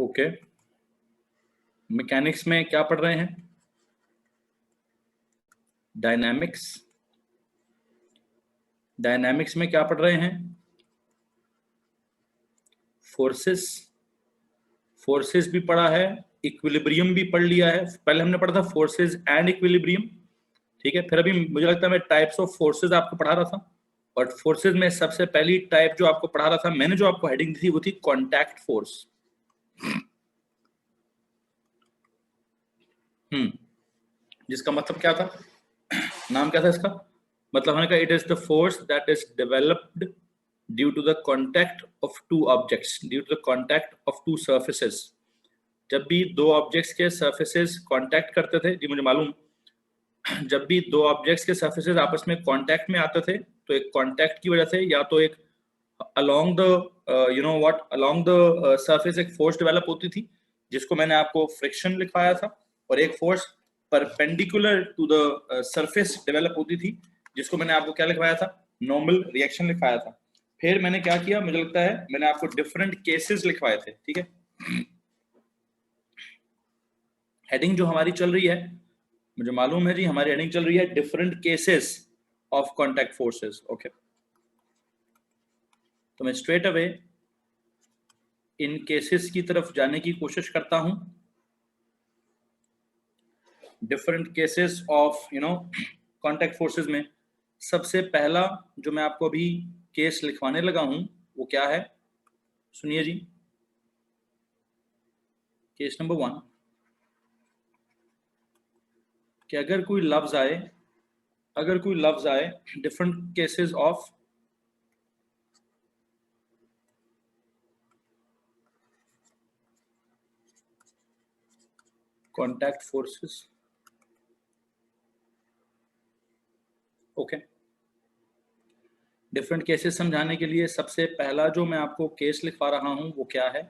Okay, mechanics में क्या पढ़ रहे हैं? डायनामिक्स। डायनामिक्स में क्या पढ़ रहे हैं? फोर्सेस। फोर्सेस भी पढ़ा है, इक्विलिब्रियम भी पढ़ लिया है। पहले हमने पढ़ा था फोर्सेस एंड इक्विलिब्रियम, ठीक है। फिर अभी मुझे लगता है मैं टाइप्स ऑफ फोर्सेस आपको पढ़ा रहा था, बट फोर्सेस में सबसे पहली टाइप जो आपको पढ़ा रहा था, मैंने जो आपको हेडिंग दी थी वो थी कॉन्टैक्ट फोर्स। जिसका मतलब क्या था, नाम क्या था इसका? मतलब हमने कहा it is the force that is developed due to the contact of two objects, due to the contact of two surfaces. जब भी दो ऑब्जेक्ट्स के सर्फेसेस कॉन्टैक्ट करते थे, जी मुझे मालूम, जब भी दो ऑब्जेक्ट्स के सर्फेसेस आपस में कांटेक्ट में आते थे, तो एक कांटेक्ट की वजह से या तो एक along the along the surface एक फोर्स डेवलप होती थी, जिसको मैंने आपको फ्रिक्शन लिखवाया था, और एक force perpendicular to the surface develop होती थी, जिसको मैंने आपको क्या लिखवाया था? नॉर्मल रिएक्शन लिखवाया था। फिर मैंने क्या किया, मुझे लगता है मैंने आपको डिफरेंट केसेस लिखवाए थे, ठीक है। हेडिंग जो हमारी चल रही है, मुझे मालूम है जी, हमारी हेडिंग चल रही है different cases of contact forces. Okay, तो मैं स्ट्रेट अवे इन केसेस की तरफ जाने की कोशिश करता हूं। Different cases of contact forces में सबसे पहला जो मैं आपको अभी केस लिखवाने लगा हूं वो क्या है, सुनिए जी। केस नंबर 1 कि अगर कोई लफ्ज आए different cases of contact forces. Okay, different cases समझाने के लिए सबसे पहला जो मैं आपको केस लिखवा रहा हूं वो क्या है,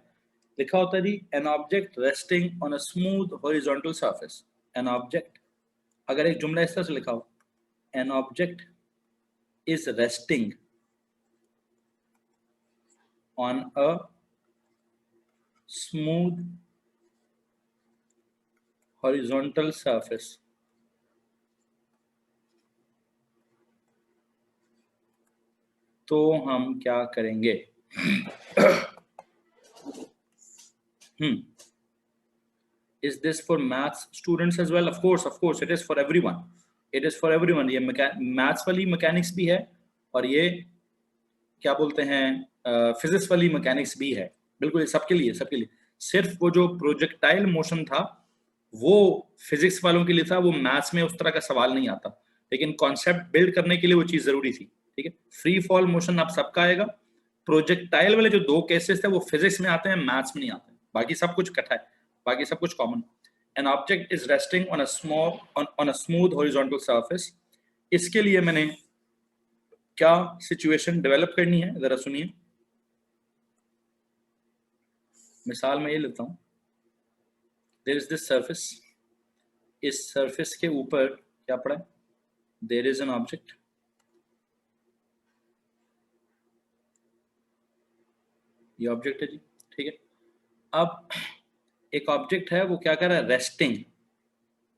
लिखा होता है जी, an object resting on a smooth horizontal surface. An object, अगर एक जुमला इस तरह से लिखा हो, an object is resting on a smooth horizontal surface, तो हम क्या करेंगे? Is this for maths students as well? Of course, it is for everyone. It is for everyone. ये मैथ्स वाली मैकेनिक्स भी है, और ये क्या बोलते हैं फिजिक्स वाली मैकेनिक्स भी है। बिल्कुल सबके लिए, सबके लिए। सिर्फ वो जो प्रोजेक्टाइल मोशन था वो फिजिक्स वालों के लिए था, वो मैथ्स में उस तरह का सवाल नहीं आता, लेकिन कॉन्सेप्ट बिल्ड करने के लिए वो चीज जरूरी थी, ठीक है। फ्री फॉल मोशन आप सबका आएगा, प्रोजेक्टाइल वाले जो दो केसेस थे वो फिजिक्स में आते हैं, मैथ्स में नहीं आते, बाकी सब कुछ इकट्ठा है, बाकी सब कुछ common. N object is resting on a smooth horizontal surface. इसके लिए मैंने क्या सिचुएशन डेवलप करनी है, जरा सुनिए। मिसाल में ये लेता हूं, देयर इज दिस सरफेस, इस सरफेस के ऊपर क्या पड़ा है? देयर इज एन ऑब्जेक्ट, ये ऑब्जेक्ट है जी, ठीक है। अब एक ऑब्जेक्ट है, वो क्या कर रहा है? रेस्टिंग।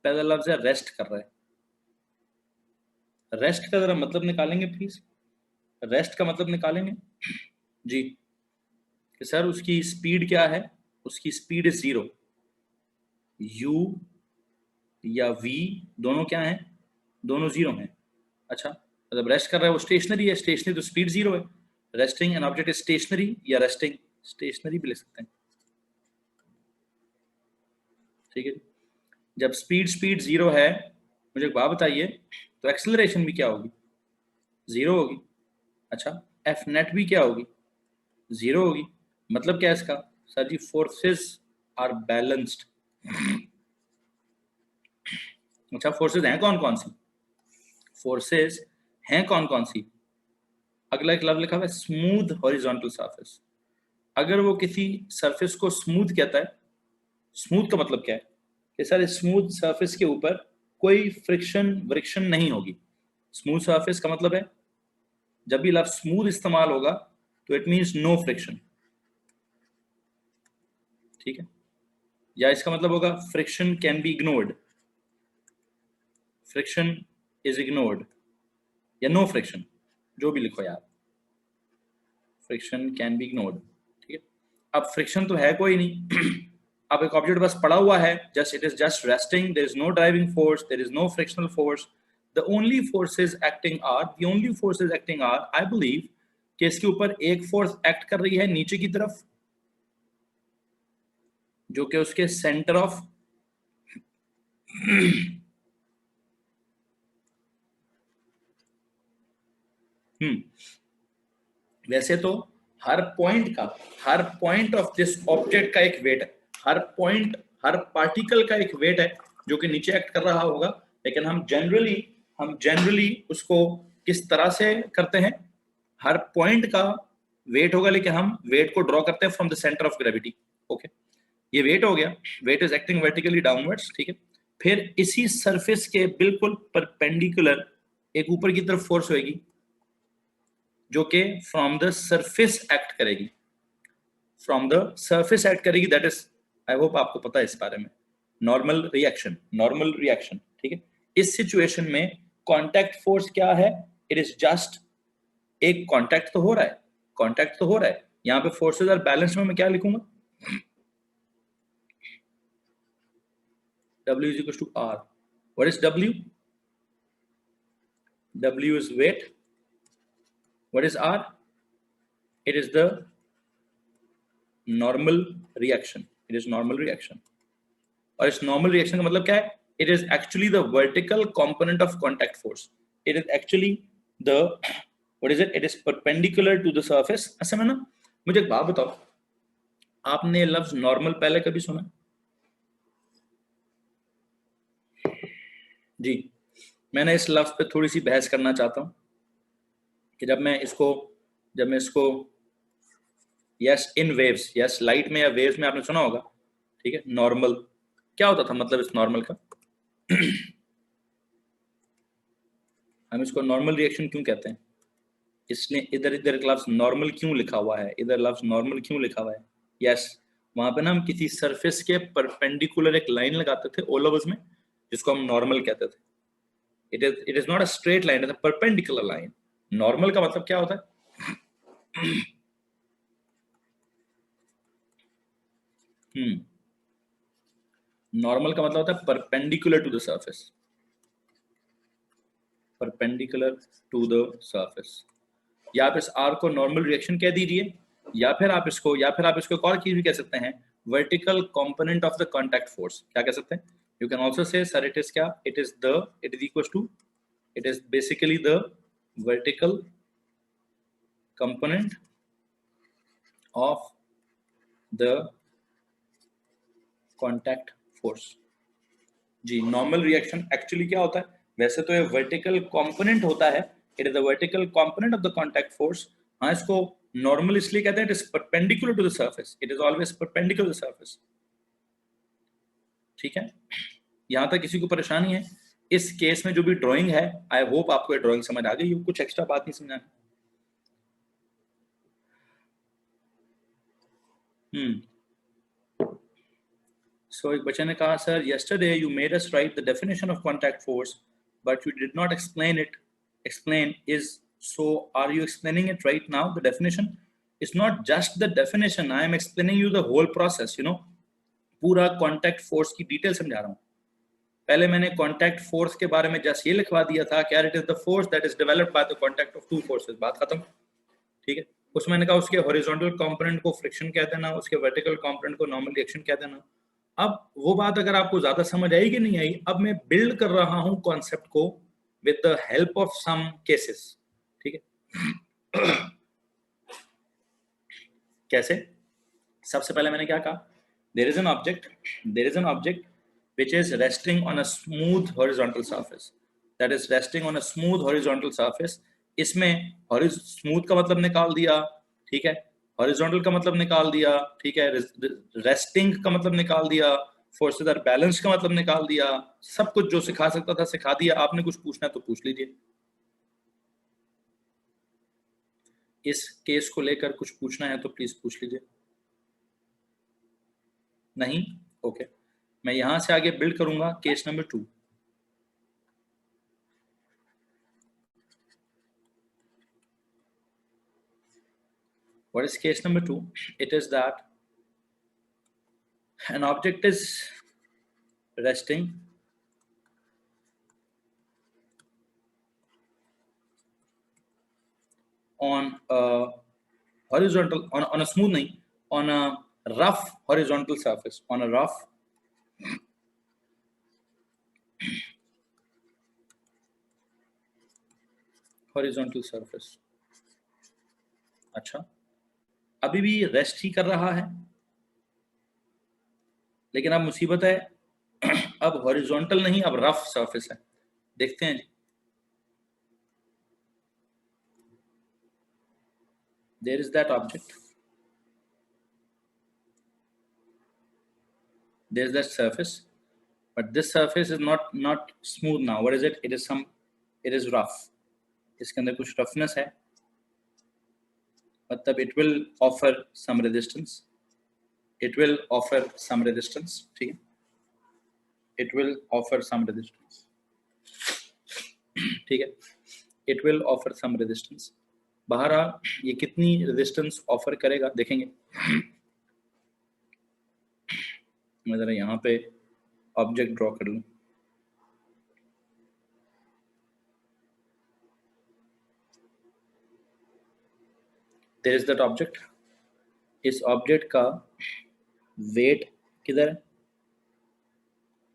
पहला लफ्ज है रेस्ट कर रहा है। रेस्ट का जरा मतलब निकालेंगे प्लीज, रेस्ट का मतलब निकालेंगे जी। कि सर उसकी स्पीड क्या है? उसकी स्पीड इज 0। u या v दोनों क्या है? दोनों 0 हैं। अच्छा, मतलब रेस्ट कर रहा है, वो स्टेशनरी है, स्टेशनरी तो स्पीड 0 है। Resting N object is stationary, या रेस्टिंग स्टेशनरी भी ले सकते हैं, ठीक है। जब स्पीड 0 है, मुझे एक बात बताइए, तो एक्सेलरेशन भी क्या होगी? 0 होगी। अच्छा, एफ नेट भी क्या होगी? 0 होगी। मतलब क्या है इसका? Sir ji forces are balanced. अच्छा, फोर्सेस हैं कौन कौन सी? फोर्सेस हैं कौन कौन सी? अगला एक लफ्ज लिखा हुआ है स्मूथ हॉरिजॉन्टल सरफेस। अगर वो किसी सरफेस को स्मूथ कहता है, स्मूथ का मतलब क्या है? कि सर स्मूथ सरफेस के ऊपर कोई फ्रिक्शन नहीं होगी। स्मूथ सरफेस का मतलब है, जब भी लफ्ज स्मूथ इस्तेमाल होगा तो इट मींस नो फ्रिक्शन, ठीक है, या इसका मतलब होगा friction can be ignored, friction is ignored, या नो फ्रिक्शन, जो भी लिखो यार, फ्रिक्शन कैन बी इग्नोर्ड। ठीक है, अब फ्रिक्शन तो है कोई नहीं अब एक ऑब्जेक्ट बस पड़ा हुआ है, just it is just resting, there is no driving force, there is no frictional force, the only forces acting are, the only forces acting are, I believe कि इसके ऊपर एक फोर्स एक्ट कर रही है नीचे की तरफ, जो कि उसके सेंटर ऑफ वैसे तो हर पॉइंट ऑफ दिस ऑब्जेक्ट का एक वेट है, हर पॉइंट, हर पार्टिकल का एक वेट है जो कि नीचे एक्ट कर रहा होगा, लेकिन हम जनरली उसको किस तरह से करते हैं, हर पॉइंट का वेट होगा, लेकिन हम वेट को ड्रॉ करते हैं from the centre of gravity. Okay, ये वेट हो गया, weight is acting vertically downwards. ठीक है, फिर इसी सरफेस के बिल्कुल परपेंडिकुलर एक ऊपर की तरफ फोर्स होगी जो कि फ्रॉम द सरफेस एक्ट करेगी, फ्रॉम द सरफेस एक्ट करेगी, दैट इज, आई होप आपको पता है इस बारे में, नॉर्मल रिएक्शन। ठीक है, इस सिचुएशन में कांटेक्ट फोर्स क्या है, इट इज जस्ट एक कांटेक्ट तो हो रहा है, यहां पे फोर्सेस आर बैलेंस में मैं क्या लिखूंगा, W is equals to R. What is W? W is weight. What is R? It is the normal reaction. It is normal reaction. और इस normal reaction का मतलब क्या है? It is actually the vertical component of contact force. It is actually the, what is it? It is perpendicular to the surface. ऐसे में ना, मुझे एक बात बताओ, आपने लफ्ज नॉर्मल पहले कभी सुना? जी, मैंने इस लफ्ज पे थोड़ी सी बहस करना चाहता हूं कि जब मैं इसको yes in waves, yes light में या वेव्स में आपने सुना होगा, ठीक है, नॉर्मल क्या होता था, मतलब इस नॉर्मल का हम इसको नॉर्मल रिएक्शन क्यों कहते हैं, इसलिए इधर इधर लफ्ज नॉर्मल क्यों लिखा हुआ है, इधर लफ्ज नॉर्मल क्यों लिखा हुआ है, यस वहां पे ना हम किसी सरफेस के परपेंडिकुलर एक लाइन लगाते थे ओ लेवल्स में, जिसको हम नॉर्मल कहते थे। It is not a straight line, it is a perpendicular line. Normal का मतलब क्या होता है? नॉर्मल का मतलब होता है perpendicular to the surface, perpendicular to the surface. या आप इस आर को नॉर्मल रिएक्शन कह दीजिए, या फिर आप इसको एक और चीज भी कह सकते हैं, vertical component of the contact force. क्या कह सकते हैं? You can also say sir it is क्या, it is equal to, it is basically the vertical component of the contact force. जी, नॉर्मल रिएक्शन एक्चुअली क्या होता है, वैसे तो ये वर्टिकल कंपोनेंट होता है, it is the vertical component of the contact force. हाँ, इसको नॉर्मल इसलिए कहते हैं, it is perpendicular to the surface, it is always perpendicular to the surface. ठीक है, यहां तक किसी को परेशानी है? इस केस में जो भी ड्राइंग है, आई होप आपको ये ड्राइंग समझ आ गई हो, कुछ एक्स्ट्रा बात नहीं समझानी। सो एक बच्चे ने कहा, sir yesterday you made us write the definition of contact force but you did not explain is, so are you explaining it right now? The definition is not just the definition, I am explaining you the whole process, you know, पूरा contact force की detail समझा रहा हूँ। पहले मैंने contact force के बारे में जस्ट ये लिखवा दिया था कि it is the force that is developed by the contact of two forces, बात खत्म। ठीक है, उसमें मैंने कहा उसके हॉरिजॉन्टल कंपोनेंट को फ्रिक्शन कह देना, उसके वर्टिकल कंपोनेंट को नॉर्मल रिएक्शन कह देना। अब वो बात अगर आपको ज्यादा समझ आई कि नहीं आई, अब मैं बिल्ड कर रहा हूं कॉन्सेप्ट को with the help of some cases. ठीक है कैसे? सबसे पहले मैंने क्या कहा, there is an object which is resting on a smooth horizontal surface, that is resting on a smooth horizontal surface। इसमें स्मूथ का मतलब निकाल दिया, ठीक है, हॉरिजॉन्टल का मतलब निकाल दिया, ठीक है, रेस्टिंग का मतलब निकाल दिया, फोर्सेस आर बैलेंस का मतलब निकाल दिया, सब कुछ जो सिखा सकता था सिखा दिया। आपने कुछ पूछना है तो पूछ लीजिए, इस केस को लेकर कुछ पूछना है तो प्लीज पूछ लीजिए। नहीं, ओके मैं यहां से आगे बिल्ड करूंगा case number 2. What is case number 2? It is that an object is resting on a horizontal, on a smooth nahi, on a rough horizontal surface, on a rough horizontal surface. अच्छा, अभी भी rest ही कर रहा है, लेकिन अब मुसीबत है अब हॉरिजॉन्टल नहीं, अब रफ सरफेस है. देखते हैं जी. There is that object, there is that surface, but this surface is not smooth now. What is it? It is rough. इसके अंदर कुछ रफनेस है, मतलब it will offer some resistance. It will offer some resistance. ठीक है, it will offer some resistance. ठीक है, it will offer some resistance. बहरहाल ये कितनी रेजिस्टेंस ऑफर करेगा देखेंगे. मैं जरा यहाँ पे ऑब्जेक्ट ड्रॉ कर लूं. There is that object. इस ऑब्जेक्ट का वेट किधर है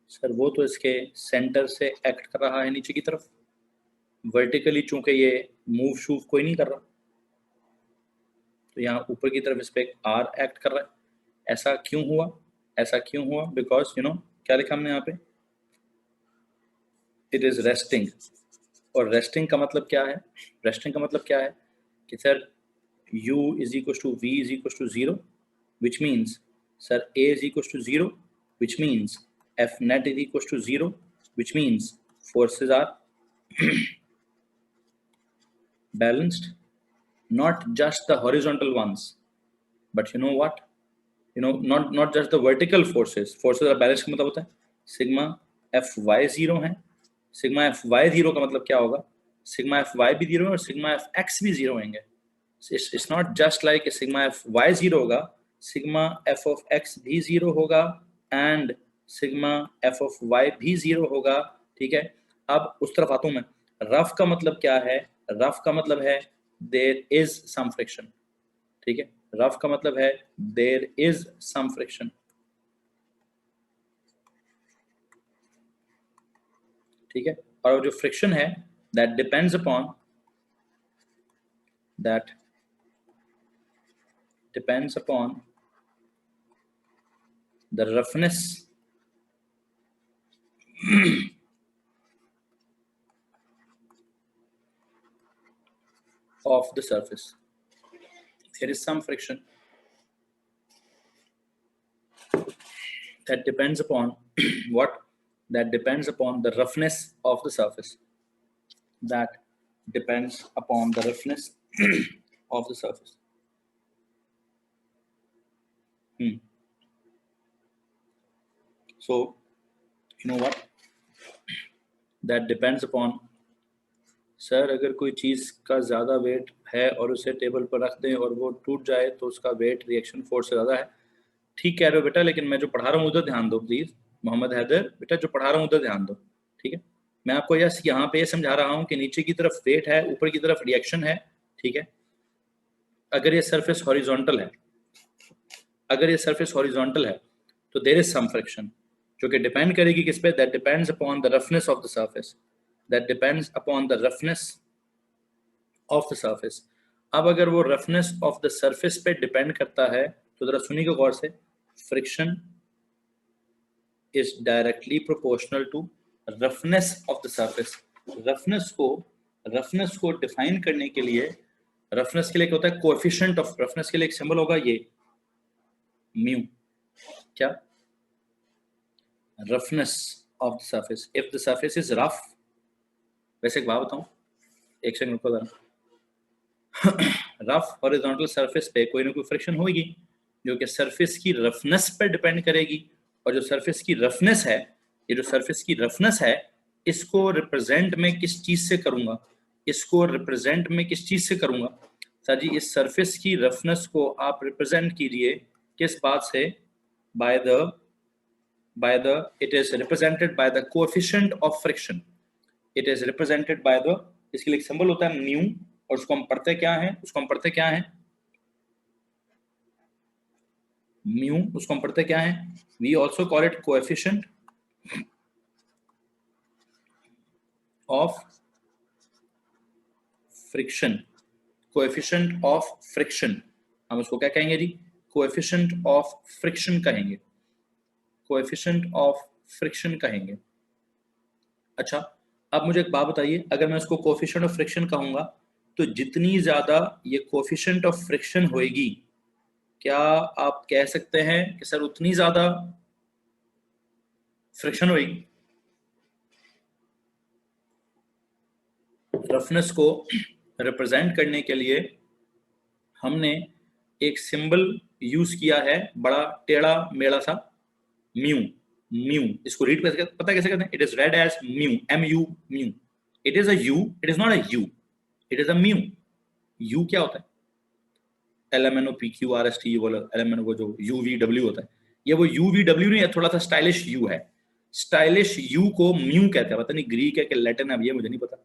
सर? वो तो इसके सेंटर से एक्ट कर रहा है नीचे की तरफ. वर्टिकली चूंकि ये मूव शूव कोई नहीं कर रहा, तो यहाँ ऊपर की तरफ इस पे आर एक्ट कर रहा है. ऐसा क्यों हुआ? ऐसा क्यों हुआ? बिकॉज यू नो क्या लिखा हमने यहाँ पे? It is resting. और रेस्टिंग का मतलब क्या है? रेस्टिंग का मतलब क्या है कि sir u is equals to v is equals to 0, which means sir a is equals to 0, which means f net is equals to 0, which means forces are balanced, not just the horizontal ones, but you know what, you know, not just the vertical forces are balanced. का मतलब होता है sigma fy 0 है. Sigma fy 0 का मतलब क्या होगा? Sigma fy भी 0 है और सिग्मा fx भी 0 होंगे. It's not just like a sigma f y 0 होगा, sigma f of x भी 0 होगा and sigma f of y भी 0 होगा. ठीक है, अब उस तरफ आता हूं मैं. रफ का मतलब क्या है? रफ का मतलब है there is some friction. ठीक है, रफ का मतलब है there is some friction. ठीक है, और जो फ्रिक्शन है that depends upon the roughness of the surface. There is some friction that depends upon what? That depends upon the roughness of the surface. That depends upon the roughness of the surface. So you know what? That depends upon, sir अगर कोई चीज़ का ज़्यादा wait है और उसे table पर रख दें और वो टूट जाए तो उसका वेट रिएक्शन फोर्स से ज़्यादा है. ठीक कह रहे हो बेटा, लेकिन मैं जो पढ़ा रहा हूँ उधर ध्यान दो प्लीज़. मोहम्मद हैदर बेटा, जो पढ़ा रहा हूँ उधर ध्यान दो. ठीक है, मैं आपको यहाँ पे समझा रहा हूँ कि नीचे की तरफ वेट है, ऊपर की तरफ रिएक्शन है. ठीक है, अगर ये सरफेस हॉरिजॉन्टल है, अगर ये सरफेस हॉरिजॉन्टल है तो देयर इज सम फ्रिक्शन, जो कि डिपेंड करेगी किस पे? That depends upon the roughness of the surface. That depends upon the roughness of the surface. अब अगर वो रफनेस ऑफ द सरफेस पे डिपेंड करता है तो जरा सुनिएगा गौर से. Friction is directly proportional to roughness of the surface. Roughness को डिफाइन करने के लिए, रफनेस के लिए क्या होता है? कोएफिशिएंट ऑफ रफनेस के लिए एक सिंबल होगा ये म्यू. क्या? Roughness of the surface. If the surface is rough, वैसे एक बात बताऊं, एक सेकंड रुको जरा. रफ हॉरिजॉन्टल सरफेस पे कोई ना कोई फ्रिक्शन होगी, जो कि सरफेस की रफनेस पर डिपेंड करेगी, और जो सरफेस की रफनेस है, ये जो सरफेस की रफनेस है, इसको रिप्रेजेंट में किस चीज से करूंगा, इसको रिप्रेजेंट में किस चीज से करूंगा सर जी? इस सरफेस की रफनेस को आप रिप्रेजेंट कीजिए किस बात से? By the it is represented by the coefficient of friction. It is represented by the, इसके लिए एक सिंबल होता है म्यू, और उसको हम पढ़ते क्या है? उसको हम पढ़ते क्या है? म्यू, उसको हम पढ़ते क्या है? We also call it coefficient of friction. Coefficient of friction, हम उसको क्या कहेंगे जी? कोएफिशिएंट ऑफ फ्रिक्शन कहेंगे, कोएफिशिएंट ऑफ फ्रिक्शन कहेंगे। अच्छा, अब मुझे एक बात बताइए, अगर मैं इसको कोएफिशिएंट ऑफ फ्रिक्शन कहूंगा तो जितनी ज्यादा ये कोएफिशिएंट ऑफ फ्रिक्शन होएगी, क्या आप कह सकते हैं कि सर उतनी ज्यादा फ्रिक्शन होएगी? रफनेस को रिप्रेजेंट करने के लिए हमने एक सिंबल यूज किया है, बड़ा टेढ़ा मेढ़ा सा, म्यू। म्यू, इसको रीड पता कैसे करते हैं? It is read as mu, M U, mu. It is a U, it is not a U, it is a mu. U क्या होता है? LMNO PQRST, ये बोला LMNO, वो जो UVW होता है, ये वो UVW नहीं है, थोड़ा सा स्टाइलिश यू है। स्टाइलिश यू को म्यू कहते हैं, पता नहीं ग्रीक है कि लैटिन है, ये मुझे नहीं पता,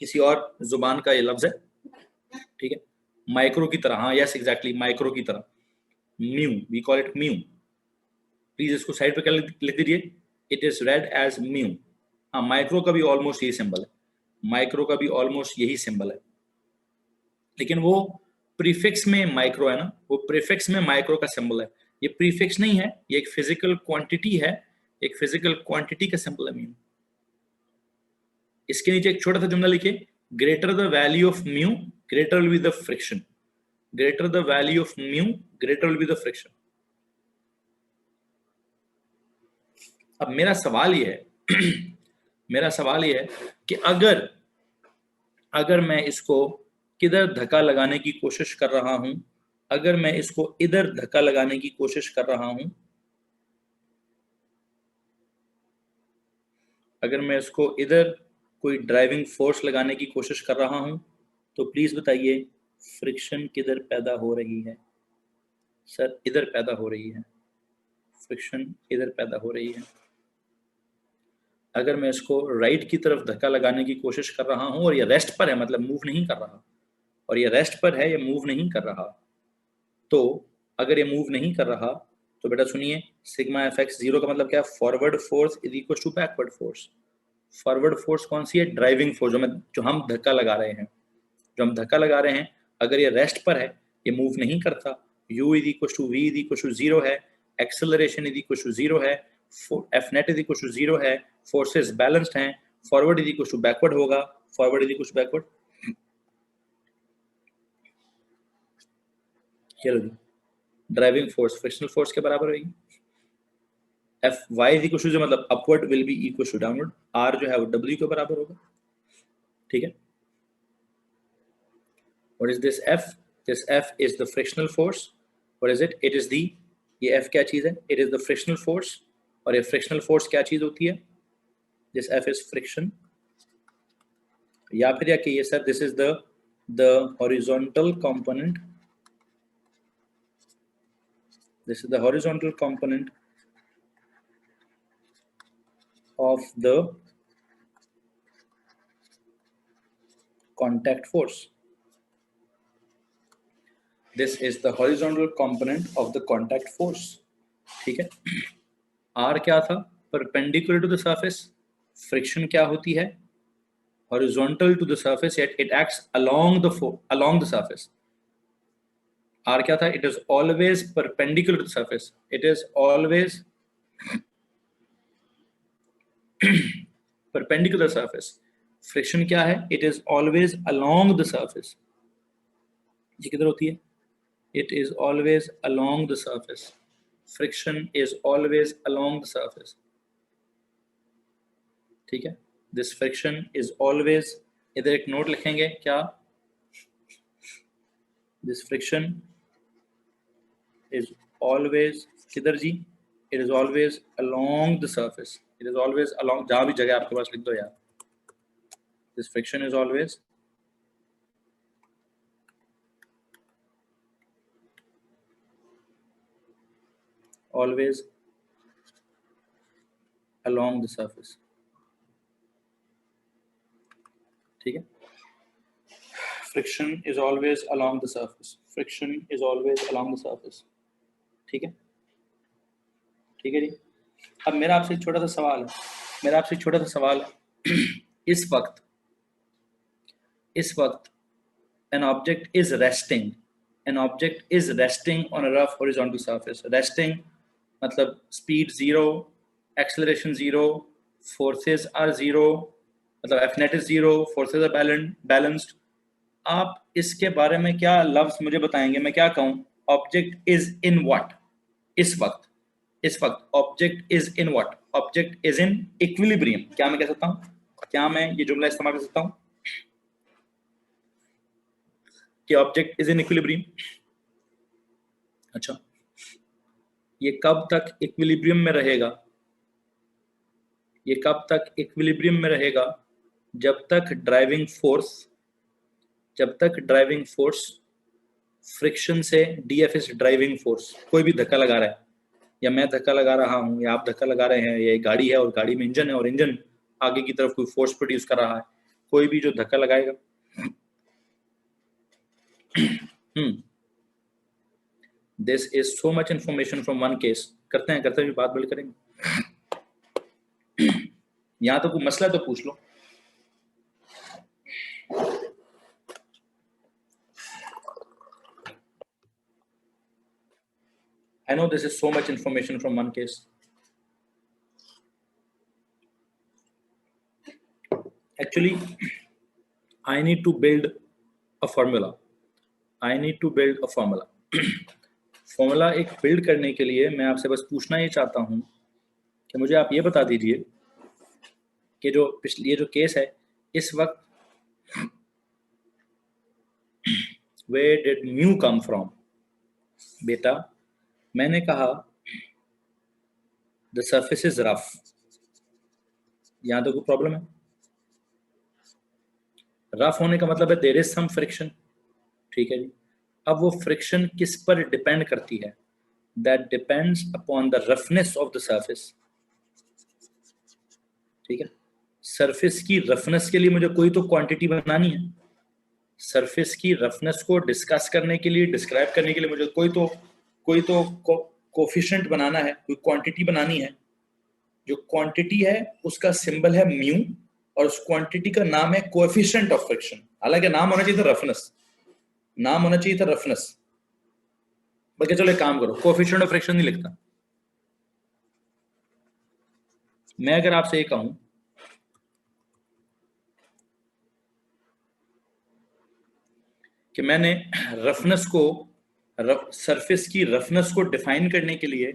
किसी और जुबान का ये लफ्ज है, ठीक है? माइक्रो की तरह, हाँ यस एग्जैक्टली, माइक्रो की तरह, mu, we call it mu. Please इसको साइड पे क्या लिख दीजिए? It is read as mu. हाँ, माइक्रो का भी ऑलमोस्ट यही सिंबल है, माइक्रो का भी ऑलमोस्ट यही सिंबल है, लेकिन वो प्रीफिक्स में माइक्रो है ना, वो प्रीफिक्स में माइक्रो का सिंबल है, ये प्रीफिक्स नहीं है, ये एक फिजिकल क्वांटिटी है, एक फिजिकल क्वांटिटी का सिंबल है म्यू। इसके नीचे एक छोटा सा जुमला लिखिए, greater the value of mu greater will be the friction. Greater the value of mu greater will be the friction. अब मेरा सवाल ये है मेरा सवाल ये है कि अगर मैं इसको किधर धक्का लगाने की कोशिश कर रहा हूं, अगर मैं इसको इधर धक्का लगाने की कोशिश कर रहा हूं, अगर मैं इसको इधर कोई ड्राइविंग फोर्स लगाने की कोशिश कर रहा हूं, तो प्लीज बताइए फ्रिक्शन किधर पैदा हो रही है? सर इधर पैदा हो रही है, फ्रिक्शन इधर पैदा हो रही है। अगर मैं इसको राइट की तरफ धक्का लगाने की कोशिश कर रहा हूं और ये रेस्ट पर है, मतलब मूव नहीं कर रहा, और ये रेस्ट पर है, ये मूव नहीं कर रहा, तो अगर ये मूव नहीं कर रहा तो बेटा सुनिए, सिग्मा एफ एक्स जीरो का मतलब क्या है? Forward force is equal to backward force. Forward force कौन सी है? ड्राइविंग फोर्स, जो हम धक्का लगा रहे हैं, जो हम धक्का लगा रहे हैं, अगर ये रेस्ट पर है, ये मूव नहीं करता, u is equal to v is equal to zero है, acceleration is equal to zero है, F net is equal to zero है, फोर्सेस बैलेंस्ड हैं, forward is equal to backward होगा, forward is equal to backward. चलो जी, driving force frictional force के बराबर होगी। F Y is equal to, जो मतलब upward will be equal to downward, आर जो है वो डब्ल्यू के बराबर होगा, ठीक है? What is this F? This F is the frictional force. What is it? It is the, ये F क्या चीज है? It is the frictional force. और ये frictional force क्या चीज होती है? This F is friction. या फिर या कि ये sir, this is the horizontal component. This is the horizontal component of the contact force. This is the horizontal component of the contact force. ठीक है? R क्या था? Perpendicular to the surface. Friction क्या होती है? Horizontal to the surface, yet it acts along the surface. R क्या था? It is always perpendicular to the surface. It is always perpendicular surface. Friction क्या है? It is always along the surface. ये किधर होती है? It is always along the surface. Friction is always along the surface. ठीक है? This friction is always, इधर एक नोट लिखेंगे क्या? This friction इज ऑलवेज, किधर जी, it is always along the surface, it is always along, जहां भी जगह आपके पास लिख दो यार, this friction is always always along the surface, ठीक है, friction is always along the surface, friction is always along the surface, ठीक है, ठीक है जी। अब मेरा आपसे एक छोटा सा सवाल है, मेरा आपसे एक छोटा सा सवाल है इस वक्त an object is resting, an object is resting on a rough horizontal surface, resting मतलब speed 0, acceleration 0, forces are 0, मतलब F net is 0, forces are balanced। आप इसके बारे में क्या लफ्ज मुझे बताएंगे, मैं क्या कहूं, ऑब्जेक्ट इज इन व्हाट, इस वक्त object is in what, object is in equilibrium, क्या मैं कह सकता हूं, क्या मैं ये जुमला इस्तेमाल कर सकता हूं कि ऑब्जेक्ट इज इन इक्विलिब्रियम? अच्छा, ये कब तक इक्विलिब्रियम में रहेगा, ये कब तक इक्विलिब्रियम में रहेगा? जब तक ड्राइविंग फोर्स फ्रिक्शन से, डीएफ इज ड्राइविंग फोर्स, कोई भी धक्का लगा रहा है, या मैं धक्का लगा रहा हूं या आप धक्का लगा रहे हैं, ये गाड़ी है और गाड़ी में इंजन है और इंजन आगे की तरफ कोई फोर्स प्रोड्यूस कर रहा है, कोई भी जो धक्का लगाएगा this is so much information from one case. करते हैं बात बिल्ड करेंगे। यहां तो कोई मसला तो पूछ लो। I know this is so much information from one case. Actually, I need to build a formula. Formula एक बिल्ड करने के लिए मैं आपसे बस पूछना ही चाहता हूं कि मुझे आप ये बता दीजिए कि जो पिछली ये जो केस है इस वक्त where did mu come from? बेटा मैंने कहा the surface is rough, यहां तो कोई प्रॉब्लम है, रफ होने का मतलब है देयर इज सम फ्रिक्शन, ठीक है जी। अब वो फ्रिक्शन किस पर डिपेंड करती है? That depends upon the roughness of the surface, ठीक है। सरफेस की रफनेस के लिए मुझे कोई तो क्वांटिटी बनानी है, सरफेस की रफनेस को डिस्कस करने के लिए, डिस्क्राइब करने के लिए मुझे कोई तो कोफिशिएंट बनाना है, कोई क्वांटिटी बनानी है। जो क्वांटिटी है उसका सिंबल है म्यू और उस क्वांटिटी का नाम है कोएफिशिएंट ऑफ फ्रिक्शन। हालांकि नाम होना चाहिए था रफनेस, नाम होना चाहिए था रफनेस, बल्कि चलो एक काम करो, कोएफिशिएंट ऑफ फ्रिक्शन नहीं लिखता। मैं अगर आपसे ये कहूं कि मैंने रफनेस को, सरफेस की रफनेस को डिफाइन करने के लिए,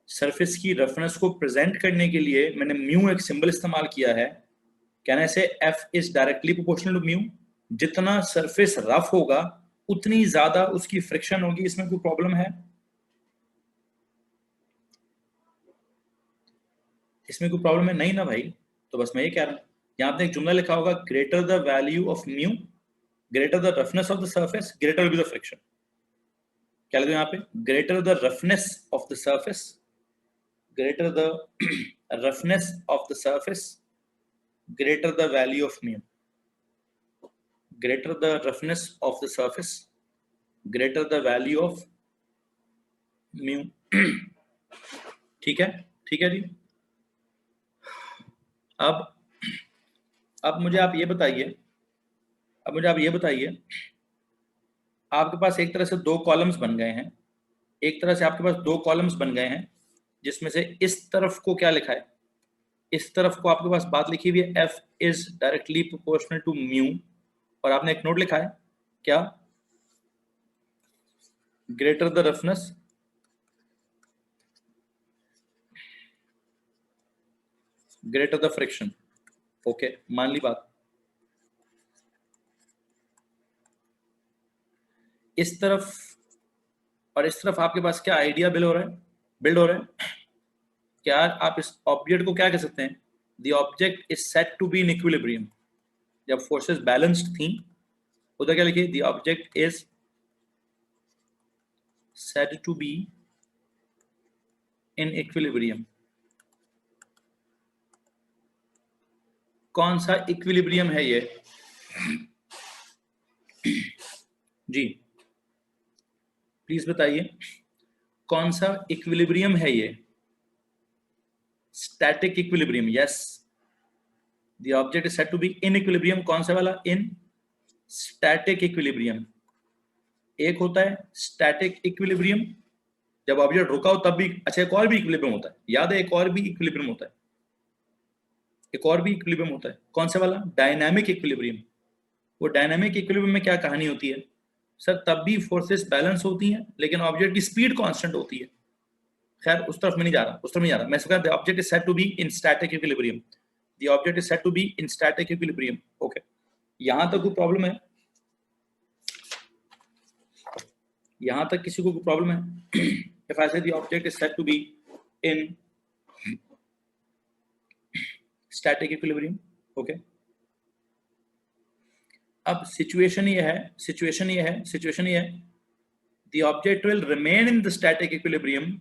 सरफेस की रफनेस को प्रेजेंट करने के लिए मैंने म्यू एक सिंबल इस्तेमाल किया है। कहने से F is directly proportional to mu, जितना सरफेस रफ होगा उतनी ज्यादा उसकी फ्रिक्शन होगी। इसमें कोई प्रॉब्लम है? इसमें कोई प्रॉब्लम है नहीं ना भाई? तो बस मैं ये कह रहा हूं, यहां पे एक जुमला लिखा होगा greater the value of mu, greater the roughness of the surface, greater will be the friction. क्या लिखो यहाँ पे? Greater the roughness of the surface, greater the roughness of the surface, greater the value of mu, greater the roughness of the surface, greater the value of mu। ठीक है जी। अब मुझे आप ये बताइए, आपके पास एक तरह से दो कॉलम्स बन गए हैं, जिसमें से इस तरफ को क्या लिखा है? इस तरफ को आपके पास बात लिखी हुई है F is directly proportional to mu, और आपने एक नोट लिखा है क्या? Greater the roughness, greater the friction. Okay, मान ली बात। इस तरफ और इस तरफ आपके पास क्या आइडिया बिल्ड हो रहा है क्या आप इस ऑब्जेक्ट को क्या कह सकते हैं, the object is said to be in equilibrium. जब फोर्सेस बैलेंस्ड थी उधर क्या लिखिए, the object is said to be in equilibrium. कौन सा इक्विलिब्रियम है ये जी, प्लीज बताइए कौन सा इक्विलिब्रियम है ये? Static equilibrium, yes. The object is said to be in equilibrium, कौन सा वाला? In static equilibrium. एक होता है स्टैटिक इक्विलिब्रियम जब ऑब्जेक्ट रुका हो तब भी, अच्छा एक और भी इक्विलिब्रियम होता है, याद है एक और भी इक्विलिब्रियम होता है, एक और भी इक्विलिब्रियम होता है, कौन सा वाला? Dynamic equilibrium. वो डायनामिक इक्विलिब्रियम में क्या कहानी होती है सर, तब भी फोर्सेस बैलेंस होती हैं लेकिन ऑब्जेक्ट की स्पीड कांस्टेंट होती है। खैर उस तरफ में नहीं जा रहा, उस तरफ नहीं जा रहा, मैं इसको कहता हूं object is said to be in static equilibrium, the object is said to be in static equilibrium. Okay, यहां तक कोई प्रॉब्लम है? यहां तक किसी को कोई प्रॉब्लम है? If I say the object is said to be in static equilibrium, okay. अब सिचुएशन ये है the object will remain in the static equilibrium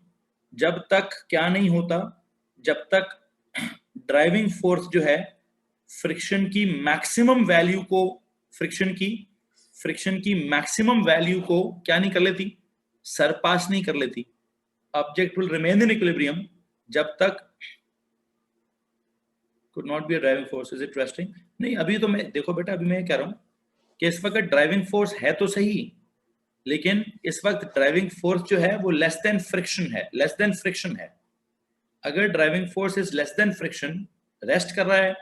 जब तक क्या नहीं होता, जब तक ड्राइविंग फोर्स जो है फ्रिक्शन की मैक्सिमम वैल्यू को, फ्रिक्शन की मैक्सिमम वैल्यू को क्या नहीं कर लेती, सरपास नहीं कर लेती। Object will remain in equilibrium जब तक could not be a driving force, is it interesting? नहीं, अभी तो मैं देखो बेटा, अभी मैं कह रहा हूं कि इस वक्त ड्राइविंग फोर्स है तो सही, लेकिन इस वक्त ड्राइविंग फोर्स जो है वो लेस देन फ्रिक्शन है। अगर driving force is less than friction, rest कर रहा है,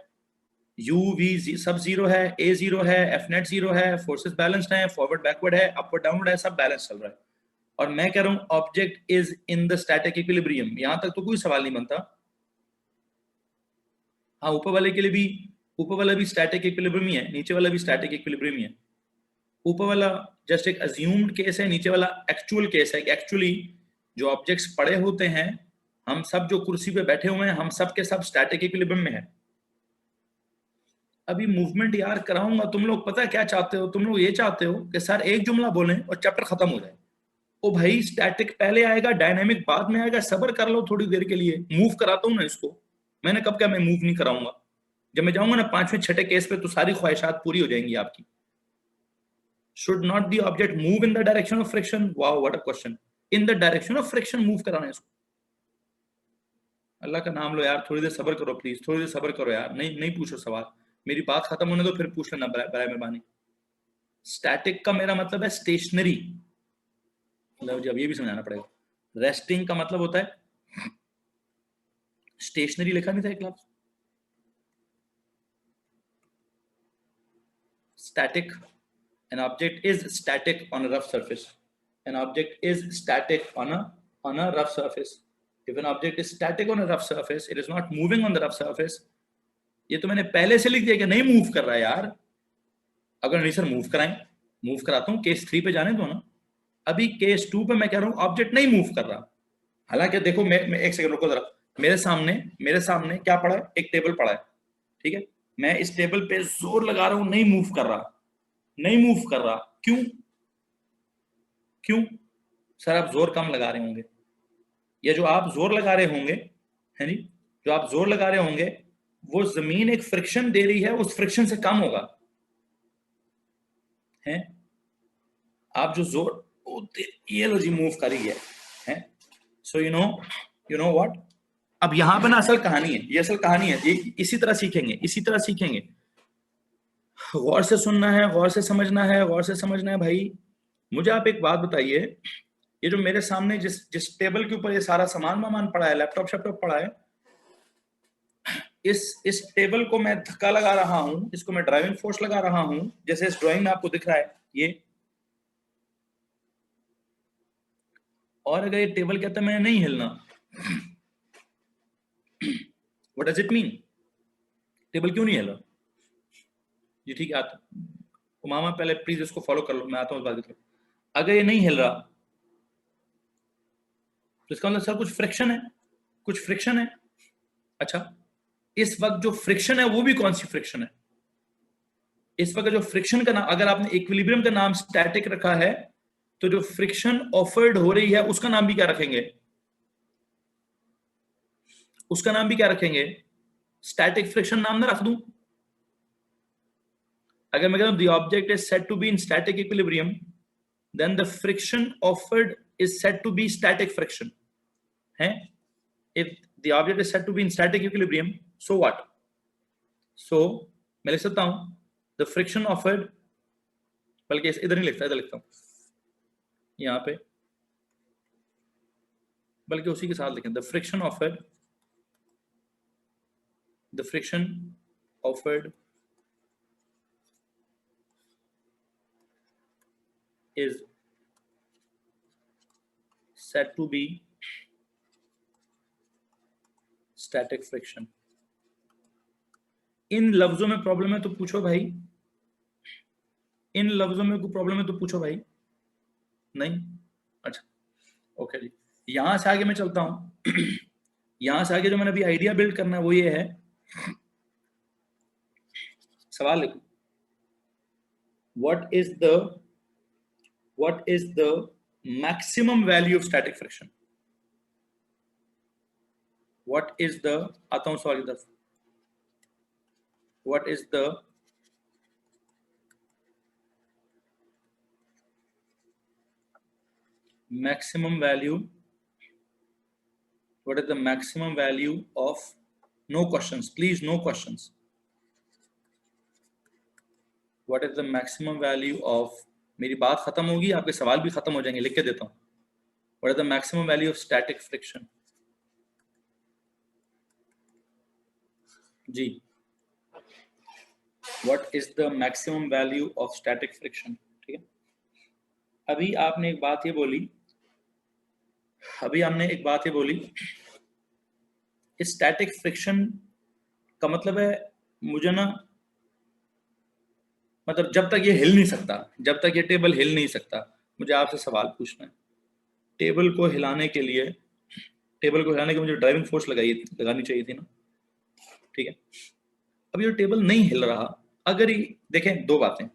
u v सब जीरो है, a जीरो है, f नेट जीरो है, फोर्सेस बैलेंस्ड हैं, फॉरवर्ड बैकवर्ड है, अपवर्ड डाउनवर्ड है, सब बैलेंस चल रहा है, और मैं कह रहा हूं object is in the static equilibrium, यहां तक तो कोई सवाल नहीं बनता। हाँ, ऊपर वाला भी स्टैटिक इक्विलिब्रियम ही है, नीचे वाला भी स्टैटिक इक्विलिब्रियम ही है। ऊपर वाला जस्ट एक अज्यूम्ड केस है, नीचे वाला एक्चुअल केस है कि एक्चुअली जो ऑब्जेक्ट्स पड़े होते हैं, हम सब जो कुर्सी पे बैठे हुए हैं, हम सब के सब स्टैटिक इक्विलिब्रियम में है। अभी मूवमेंट यार कराऊंगा, तुम लोग पता है क्या चाहते हो? तुम लोग ये चाहते हो कि सर एक जुमला बोलें और चैप्टर खत्म हो जाए। ओ भाई, स्टैटिक पहले आएगा, डायनामिक बाद में आएगा, सब्र कर लो थोड़ी देर के लिए, मूव कराता हूं ना इसको। मैंने कब क्या मैं मूव नहीं कराऊंगा? जब मैं जाऊंगा ना 5वें 6ठे केस पे तो सारी ख्वाहिशात पूरी हो जाएंगी आपकी। Should not the object move in the direction of friction? Wow, what a question. In the direction of friction move कराना है इसको। अल्लाह का नाम लो यार, थोड़ी देर सब्र करो प्लीज, थोड़ी देर सब्र करो यार, नहीं पूछो सवाल, मेरी बात खत्म होने दो फिर पूछ लेना बराए मेहरबानी। स्टैटिक का मेरा मतलब है स्टेशनरी, मतलब जब ये भी समझाना पड़ेगा। रेस्टिंग का मतलब होता है स्टेशनरी, लिखा नहीं था एक लफ्ज static? An object is static on a rough surface. An object is static on a rough surface. If an object is static on a rough surface, it is not moving on the rough surface. ये तो मैंने पहले से लिख दिया कि नहीं move कर रहा है यार। अगर नहीं सर मूव कराएं, मूव कराता हूं, केस 3 पे जाने दो ना। अभी केस 2 पे मैं कह रहा हूं ऑब्जेक्ट नहीं मूव कर रहा। हालांकि देखो, मैं एक सेकंड रुको जरा, मेरे सामने क्या पड़ा है? एक टेबल पड़ा है, ठीक है। मैं इस टेबल पे जोर लगा रहा हूं, नहीं मूव कर रहा। क्यों सर? आप जोर कम लगा रहे होंगे, या जो आप जोर लगा रहे होंगे, है नी, जो आप जोर लगा रहे होंगे वो जमीन एक फ्रिक्शन दे रही है, उस फ्रिक्शन से कम होगा, है। आप जो जोर, ये लो जी मूव कर रही है। सो यू नो व्हाट, अब यहां पर ना असल कहानी है, ये असल कहानी है, ये इसी तरह सीखेंगे। गौर से सुनना है, गौर से समझना है भाई। मुझे आप एक बात बताइए, ये जो मेरे सामने जिस टेबल के ऊपर ये सारा सामान पड़ा है, लैपटॉप शैपटॉप पड़ा है, इस टेबल को मैं धक्का लगा रहा हूं, इसको मैं ड्राइविंग फोर्स लगा रहा हूं, जैसे इस ड्राइंग में आपको दिख रहा है ये। और अगर ये टेबल कहता है मैंने नहीं हिलना, what does it mean? Table क्यों नहीं हिला? जी ठीक है, आता मामा पहले प्लीज इसको फॉलो कर लो, मैं आता हूँ इस बात की तरफ। अगर ये नहीं हिल रहा तो इसका मतलब सर कुछ फ्रिक्शन है, कुछ फ्रिक्शन है। अच्छा, इस वक्त जो फ्रिक्शन है वो भी कौन सी फ्रिक्शन है? इस वक्त जो फ्रिक्शन का नाम, अगर आपने इक्विलिब्रियम का नाम स्टैटिक रखा है, तो जो फ्रिक्शन ऑफर्ड हो रही है उसका नाम भी क्या रखेंगे? उसका नाम भी क्या रखेंगे? स्टैटिक फ्रिक्शन नाम ना रख दूं? अगर मैं कहता हूं the object is said to be in static equilibrium, then the friction offered is said to be static friction है। if the object is said to be in static equilibrium, so what? so मैं लिख सकता हूं the friction offered, बल्कि इधर नहीं लिखता, इधर लिखता हूं यहां पे, बल्कि उसी के साथ लिखें the friction offered is said to be static friction। इन लफ्जों में प्रॉब्लम है तो पूछो भाई, इन लफ्जों में कोई प्रॉब्लम है तो पूछो भाई। नहीं? अच्छा ओके जी, यहां से आगे मैं चलता हूं। यहां से आगे जो मैंने अभी आइडिया बिल्ड करना है वो ये है, सवाल लिखो, what is the maximum value of static friction? what is the, आता हूं सवाल की तरफ, what is the maximum value, what is the maximum value of, no questions please, no questions, what is the maximum value of, मेरी बात खत्म होगी आपके सवाल भी खत्म हो जाएंगे, लिख के देता हूं, what is the maximum value of static friction? Ji, what is the maximum value of static friction? ठीक है, अभी आपने एक बात ये बोली, स्टैटिक फ्रिक्शन का मतलब है मुझे ना, मतलब जब तक ये हिल नहीं सकता, जब तक ये टेबल हिल नहीं सकता, मुझे आपसे सवाल पूछना है, टेबल को हिलाने के मुझे ड्राइविंग फोर्स लगानी चाहिए थी ना, ठीक है। अब ये टेबल नहीं हिल रहा, अगर ये देखें, दो बातें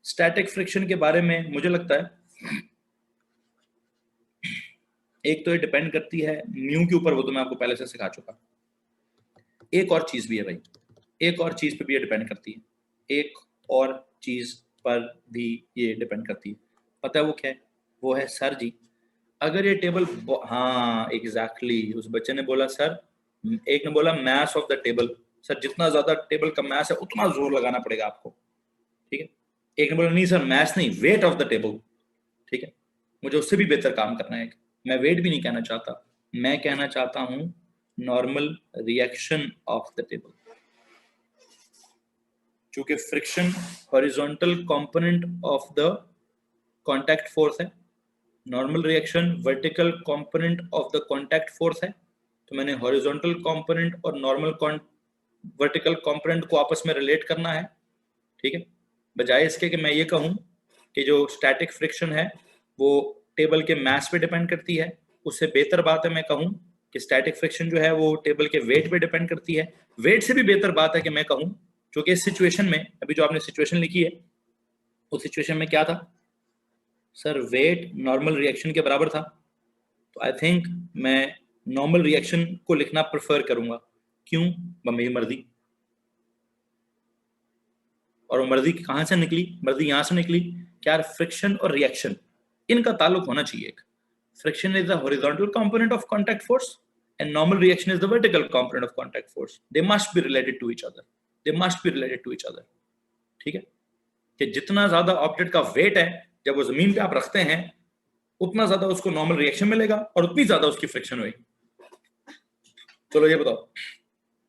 स्टैटिक फ्रिक्शन के बारे में मुझे लगता है, एक तो ये डिपेंड करती है म्यू के ऊपर, वो तो मैं आपको पहले से सिखा चुका, एक और चीज भी है भाई, एक और चीज पे भी ये डिपेंड करती है, एक और चीज पर भी ये डिपेंड करती है, पता है वो क्या है? वो है सर जी, अगर ये टेबल, हाँ एग्जैक्टली, उस बच्चे ने बोला सर, एक ने बोला mass of the table, sir जितना ज्यादा टेबल का मैस है उतना जोर लगाना पड़ेगा आपको, ठीक है। एक ने बोला नहीं सर मैस नहीं, वेट ऑफ द टेबल, ठीक है, मुझे उससे भी बेहतर काम करना है, मैं वेट भी नहीं कहना चाहता, मैं कहना चाहता हूं normal reaction of the table, चूंकि friction horizontal component of the contact force है, normal reaction vertical component of the contact force है, तो मैंने हॉरिजॉन्टल कंपोनेंट और नॉर्मल वर्टिकल कंपोनेंट को आपस में रिलेट करना है, ठीक है, बजाय इसके कि मैं ये कहूं कि जो स्टैटिक फ्रिक्शन है वो टेबल के मास पे डिपेंड करती है, उससे बेहतर बात है मैं कहूं कि स्टैटिक फ्रिक्शन जो है वो टेबल के वेट पे डिपेंड करती है, वेट से भी बेहतर बात है कि मैं कहूं, क्योंकि इस सिचुएशन में, अभी जो आपने सिचुएशन लिखी है उस सिचुएशन में क्या था सर, वेट नॉर्मल रिएक्शन के बराबर था, तो आई थिंक मैं नॉर्मल रिएक्शन को लिखना प्रेफर करूंगा, क्यों? मेरी मर्जी, और वो मर्जी कहां से निकली? मर्जी यहां से निकली, क्या फ्रिक्शन और रिएक्शन इनका ताल्लुक होना चाहिए, friction is the horizontal component of contact force and normal reaction is the vertical component of contact force, they must be related to each other, ठीक है, कि जितना ज्यादा ऑब्जेक्ट का वेट है जब वो जमीन पे आप रखते हैं उतना ज्यादा उसको नॉर्मल रिएक्शन मिलेगा और उतनी ज्यादा उसकी फ्रिक्शन होगी। चलो ये बताओ,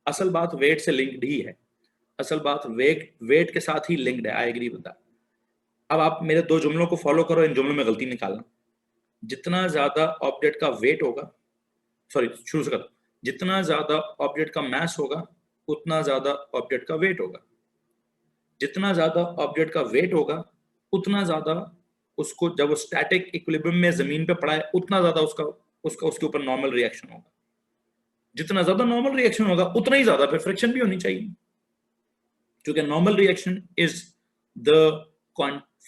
असल बात वेट से लिंक्ड ही है, असल बात वेट के साथ ही लिंक्ड है, आई एग्री विद दैट। अब आप मेरे दो जुमलों को फॉलो करो, इन जुमलों में गलती निकालना, जितना ज्यादा ऑब्जेक्ट का वेट होगा, सॉरी शुरू से करो, जितना ज्यादा ऑब्जेक्ट का मास होगा उतना ज्यादा ऑब्जेक्ट का वेट होगा, जितना ज्यादा ऑब्जेक्ट का वेट होगा उतना ज्यादा उसको, जब वो स्टैटिक इक्विलिब्रियम में जमीन पे पड़ा है उतना ज्यादा उसका उसके ऊपर नॉर्मल रिएक्शन होगा। जितना ज्यादा नॉर्मल रिएक्शन होगा उतना ही ज्यादा फिर फ्रिक्शन भी होनी चाहिए, क्योंकि normal reaction is the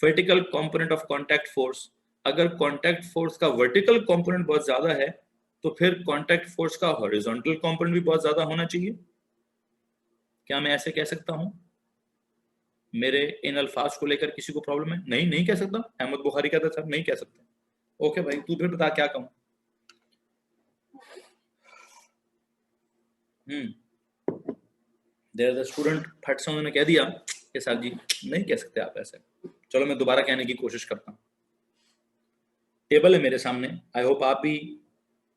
vertical component of contact force. अगर कांटेक्ट फोर्स का वर्टिकल कंपोनेंट बहुत ज्यादा है तो फिर कांटेक्ट फोर्स का हॉरिजॉन्टल कंपोनेंट भी बहुत ज्यादा होना चाहिए। क्या मैं ऐसे कह सकता हूं? मेरे इन अल्फाज को लेकर किसी को प्रॉब्लम है? नहीं, नहीं कह सकता। अहमद बुखारी कहता था नहीं कह सकते। ओके भाई, तू फिर बता क्या कहूं। देयर द स्टूडेंट फट से उन्होंने कह दिया कि सर जी नहीं कह सकते आप ऐसे। चलो मैं दोबारा कहने की कोशिश करता हूँ। टेबल है मेरे सामने, आई होप आप भी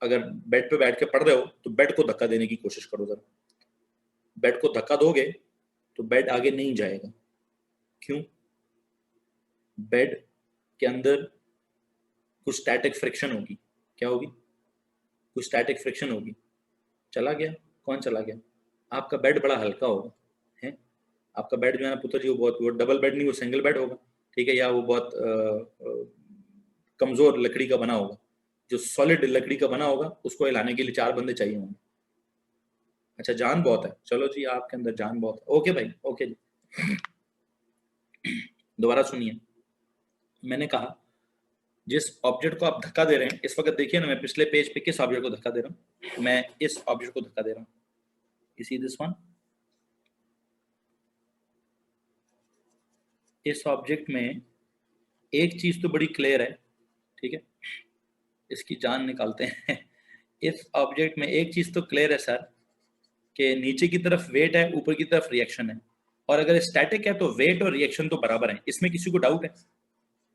अगर बेड पे बैठ के पढ़ रहे हो तो बेड को धक्का देने की कोशिश करो जरा। बेड को धक्का दोगे तो बेड आगे नहीं जाएगा। क्यों? बेड के अंदर कुछ स्टैटिक फ्रिक्शन होगी। क्या होगी? कुछ स्टैटिक फ्रिक्शन होगी। चला गया? कौन चला गया? आपका बेड बड़ा हल्का होगा, है आपका बेड जो है ना पुत्र जी, वो डबल बेड नहीं, वो सिंगल बेड होगा, ठीक है, या वो बहुत कमजोर लकड़ी का बना होगा। जो सॉलिड लकड़ी का बना होगा उसको हिलाने के लिए 4 बंदे चाहिए होंगे। अच्छा, जान बहुत है, चलो जी आपके अंदर जान बहुत है। ओके भाई, ओके जी। दोबारा सुनिए, मैंने कहा जिस ऑब्जेक्ट को आप धक्का दे रहे हैं, इस वक्त देखिए ना मैं पिछले पेज पे किस ऑब्जेक्ट को धक्का दे रहा हूं। मैं इस ऑब्जेक्ट को धक्का दे रहा हूं, इसी दिस वन। इस ऑब्जेक्ट में एक चीज तो बड़ी क्लियर है, ठीक है, इसकी जान निकालते हैं। इस ऑब्जेक्ट में एक चीज तो क्लियर है सर, कि नीचे की तरफ वेट है, ऊपर की तरफ रिएक्शन है। और अगर स्टैटिक है तो वेट और रिएक्शन तो बराबर है। इसमें किसी को डाउट है?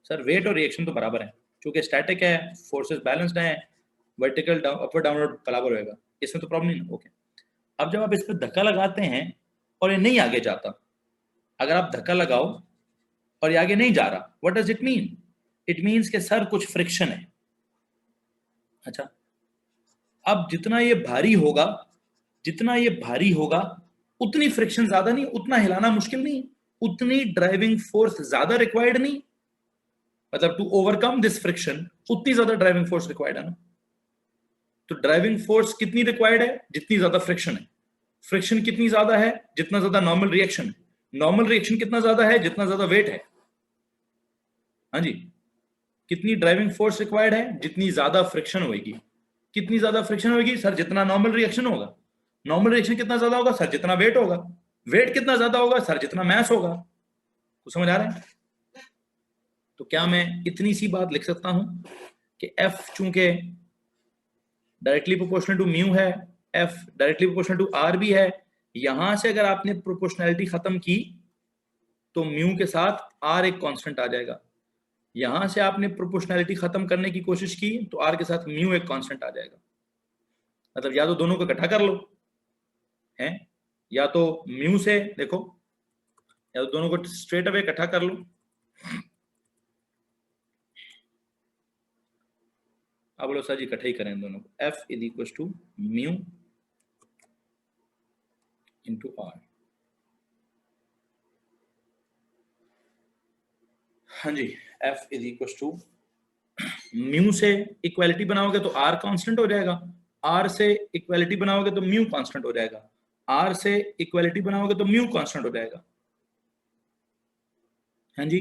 सर वेट और रिएक्शन तो बराबर है, क्योंकि स्टैटिक है, फोर्सेस बैलेंस्ड है, वर्टिकल अपवर्ड डाउनवर्ड बराबर होएगा, इसमें तो प्रॉब्लम नहीं। ओके, अब जब आप इस पर धक्का लगाते हैं और ये नहीं आगे जाता, अगर आप धक्का लगाओ और ये आगे नहीं जा रहा, what does it mean? It means कि सर कुछ फ्रिक्शन है। अच्छा, अब जितना ये भारी होगा, जितना ये भारी होगा उतनी फ्रिक्शन ज्यादा नहीं, उतना हिलाना मुश्किल नहीं, उतनी ड्राइविंग फोर्स ज्यादा रिक्वायर्ड नहीं। मतलब टू ओवरकम दिस फ्रिक्शन उतनी ज्यादा ड्राइविंग फोर्स रिक्वायर्ड है ना। तो ड्राइविंग फोर्स कितनी रिक्वायर्ड है? जितनी ज्यादा फ्रिक्शन है। फ्रिक्शन कितनी ज्यादा है? जितना ज्यादा नॉर्मल रिएक्शन है। नॉर्मल रिएक्शन कितना ज्यादा है? जितना ज्यादा वेट है। हाँ जी, कितनी ड्राइविंग फोर्स रिक्वायर्ड है? जितनी ज्यादा फ्रिक्शन होगी। कितनी ज्यादा फ्रिक्शन होगी सर? जितना नॉर्मल रिएक्शन होगा। नॉर्मल रिएक्शन कितना ज्यादा होगा सर? जितना वेट होगा। वेट कितना ज्यादा होगा सर? जितना मास होगा। तो समझ आ रहा है? तो क्या मैं इतनी सी बात लिख सकता हूं कि F चूंकि डायरेक्टली प्रोपोर्शनल टू म्यू है, F directly proportional to R भी है, यहां से अगर आपने प्रोपोर्शनैलिटी खत्म की तो म्यू के साथ R एक कांस्टेंट आ जाएगा। यहां से आपने प्रोपोर्शनैलिटी खत्म करने की कोशिश की तो R के साथ म्यू एक कांस्टेंट आ जाएगा। मतलब या तो दोनों को इकट्ठा कर लो, हैं, या तो म्यू से देखो, या तो दोनों को स्ट्रेट अवे इकट्ठा कर लो। अब बोलो सर जी इकट्ठा ही करें दोनों को। F is equal to mu into R। हाँ जी, F is equal to mu से इक्वालिटी बनाओगे तो R कांस्टेंट हो जाएगा, R से इक्वालिटी बनाओगे तो म्यू कांस्टेंट हो जाएगा, R से इक्वालिटी बनाओगे तो म्यू कांस्टेंट हो जाएगा। हाँ जी,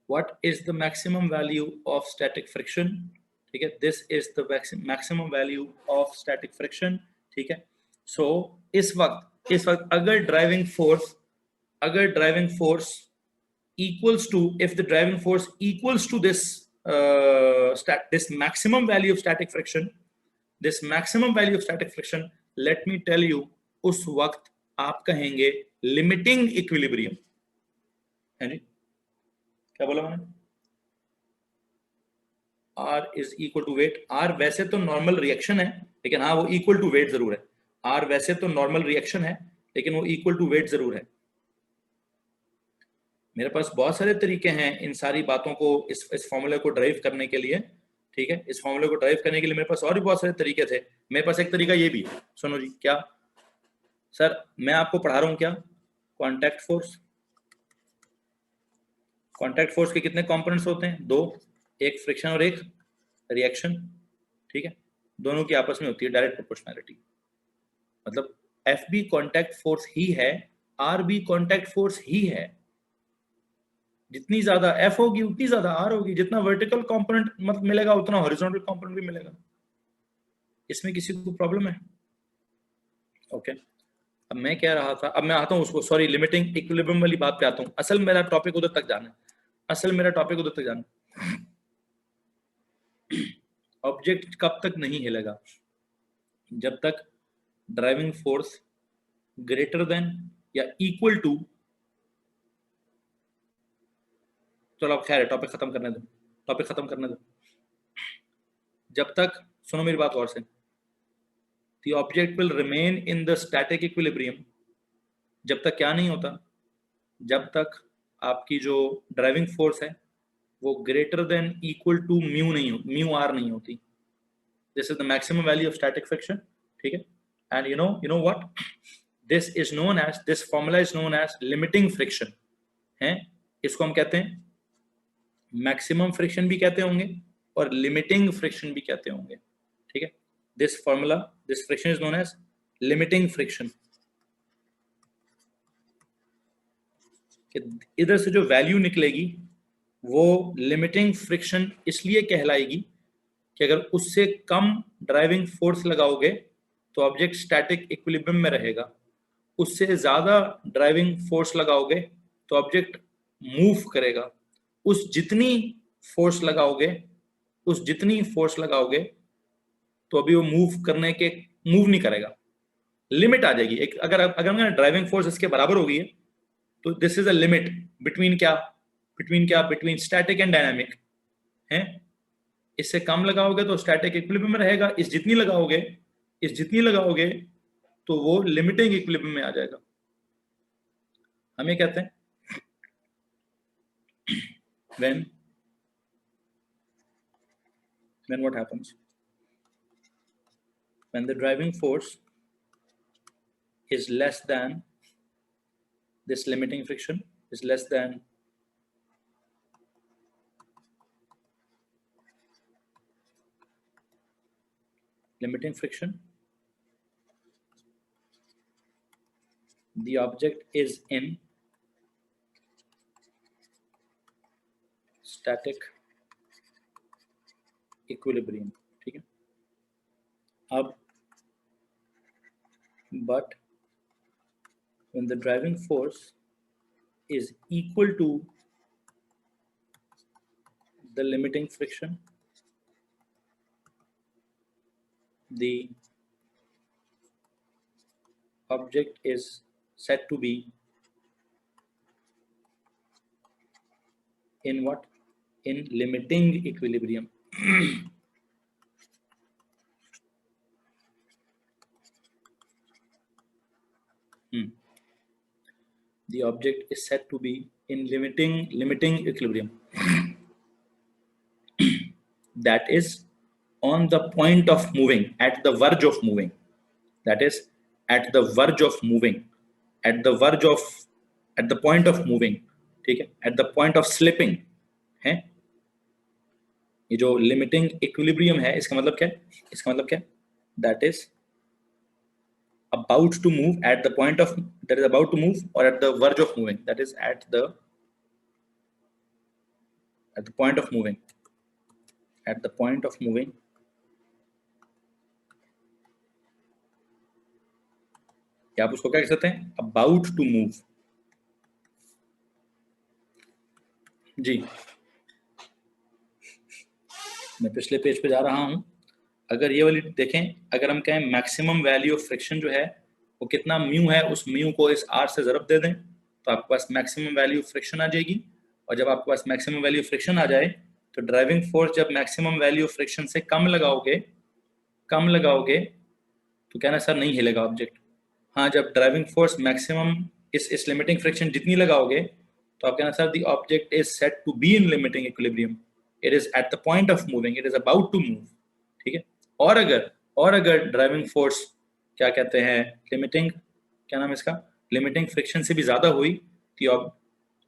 what is the maximum value of static friction? ठीक है, this is the maximum value of static friction. ठीक है, सो इस वक्त अगर driving force equals to, if the driving force equals to this this maximum value of static friction, let me tell you, उस वक्त आप कहेंगे लिमिटिंग इक्विलिब्रियम। है जी, क्या बोला मैंने? R is equal to weight. R वैसे तो नॉर्मल रिएक्शन है, लेकिन हाँ वो इक्वल टू वेट जरूर है। R वैसे तो नॉर्मल रिएक्शन है, लेकिन वो इक्वल टू वेट जरूर है। मेरे पास बहुत सारे तरीके हैं इन सारी बातों को, इस फॉर्मूले को ड्राइव करने के लिए। ठीक है, इस फॉर्मूले को ड्राइव करने के लिए मेरे पास और भी बहुत सारे तरीके थे। मेरे पास एक तरीका ये भी है, सुनो जी। क्या सर? मैं आपको पढ़ा रहा हूं क्या? Contact force. कॉन्टैक्ट फोर्स के कितने कंपोनेंट्स होते हैं? 2, एक फ्रिक्शन और एक रिएक्शन। ठीक है, दोनों की आपस में होती है डायरेक्ट प्रोपोर्शनैलिटी। मतलब एफ बी कॉन्टैक्ट फोर्स ही है, आर बी कॉन्टैक्ट फोर्स ही है। जितनी ज्यादा एफ होगी उतनी ज्यादा आर होगी, जितना वर्टिकल कंपोनेंट मतलब मिलेगा उतना हॉरिजॉन्टल कंपोनेंट भी मिलेगा। इसमें किसी को प्रॉब्लम है? ओके अब मैं कह रहा था, अब मैं आता हूँ उसको, सॉरी, लिमिटिंग इक्विलिब्रियम वाली बात पे आता हूँ। असल मेरा टॉपिक उधर तक जाना है, असल मेरा टॉपिक उधर तक जाना है। ऑब्जेक्ट कब तक नहीं हिलेगा? जब तक ड्राइविंग फोर्स ग्रेटर देन या इक्वल टू, चलो अब खैर टॉपिक खत्म करने दो, टॉपिक खत्म करने दो। जब तक, सुनो मेरी बात गौर से, the object will remain in the static equilibrium, जब तक क्या नहीं होता, जब तक आपकी जो ड्राइविंग फोर्स है वो greater than equal to mu नहीं हो, म्यू आर नहीं होती। This is the maximum value of static friction, ठीक है। And you know what, this is known as, this formula is known as limiting friction है। इसको हम कहते हैं मैक्सिमम फ्रिक्शन भी कहते होंगे और लिमिटिंग फ्रिक्शन भी कहते होंगे, ठीक है। This formula, this friction is known as limiting friction. इधर से जो वैल्यू निकलेगी वो लिमिटिंग फ्रिक्शन इसलिए कहलाएगी कि अगर उससे कम ड्राइविंग फोर्स लगाओगे तो ऑब्जेक्ट स्टैटिक इक्विलिब्रियम में रहेगा, उससे ज्यादा ड्राइविंग फोर्स लगाओगे तो ऑब्जेक्ट मूव करेगा। उस जितनी फोर्स लगाओगे, उस जितनी फोर्स लगाओगे तो अभी वो मूव नहीं करेगा, लिमिट आ जाएगी एक। अगर ड्राइविंग फोर्स इसके बराबर हो गई है तो this is a limit between between static and dynamic है। इससे कम लगाओगे तो स्टैटिक इक्विलिब्रियम में रहेगा, इस जितनी लगाओगे तो वो लिमिटिंग इक्विलिब्रियम में आ जाएगा। हम ये कहते हैं when what happens when the driving force is less than this limiting friction, is less than limiting friction, the object is in static equilibrium, ठीक है। अब but when the driving force is equal to the limiting friction, the object is said to be in what? In limiting equilibrium. The object is said to be in limiting equilibrium. That is on the point of moving, at the verge of moving. That is at the verge of moving, at the point of moving, ठीक है, at the point of slipping है। ये जो limiting equilibrium है इसका मतलब क्या है? इसका मतलब क्या है? That is about to move, at the point of, that is about to move, or at the verge of moving, that is at the point of moving, at the point of moving, या आप उसको क्या कह सकते हैं? About to move। जी मैं पिछले page पे जा रहा हूं। अगर ये वाली देखें, अगर हम कहें मैक्सिमम वैल्यू ऑफ फ्रिक्शन जो है वो कितना म्यू है, उस म्यू को इस आर से ज़रब दे दें तो आपके पास मैक्सिमम वैल्यू फ्रिक्शन आ जाएगी। और जब आपके पास मैक्सिमम वैल्यू फ्रिक्शन आ जाए तो ड्राइविंग फोर्स जब मैक्सिमम वैल्यू फ्रिक्शन से कम लगाओगे तो कहना सर नहीं हिलेगा ऑब्जेक्ट। हाँ, जब ड्राइविंग फोर्स मैक्सिमम इस लिमिटिंग फ्रिक्शन जितनी लगाओगे तो आप कहना sir the object is said to be in limiting equilibrium, it is at the point of moving, it is about to move, ठीक है। और अगर ड्राइविंग फोर्स क्या कहते हैं, लिमिटिंग, क्या नाम है इसका, लिमिटिंग फ्रिक्शन से भी ज्यादा हुई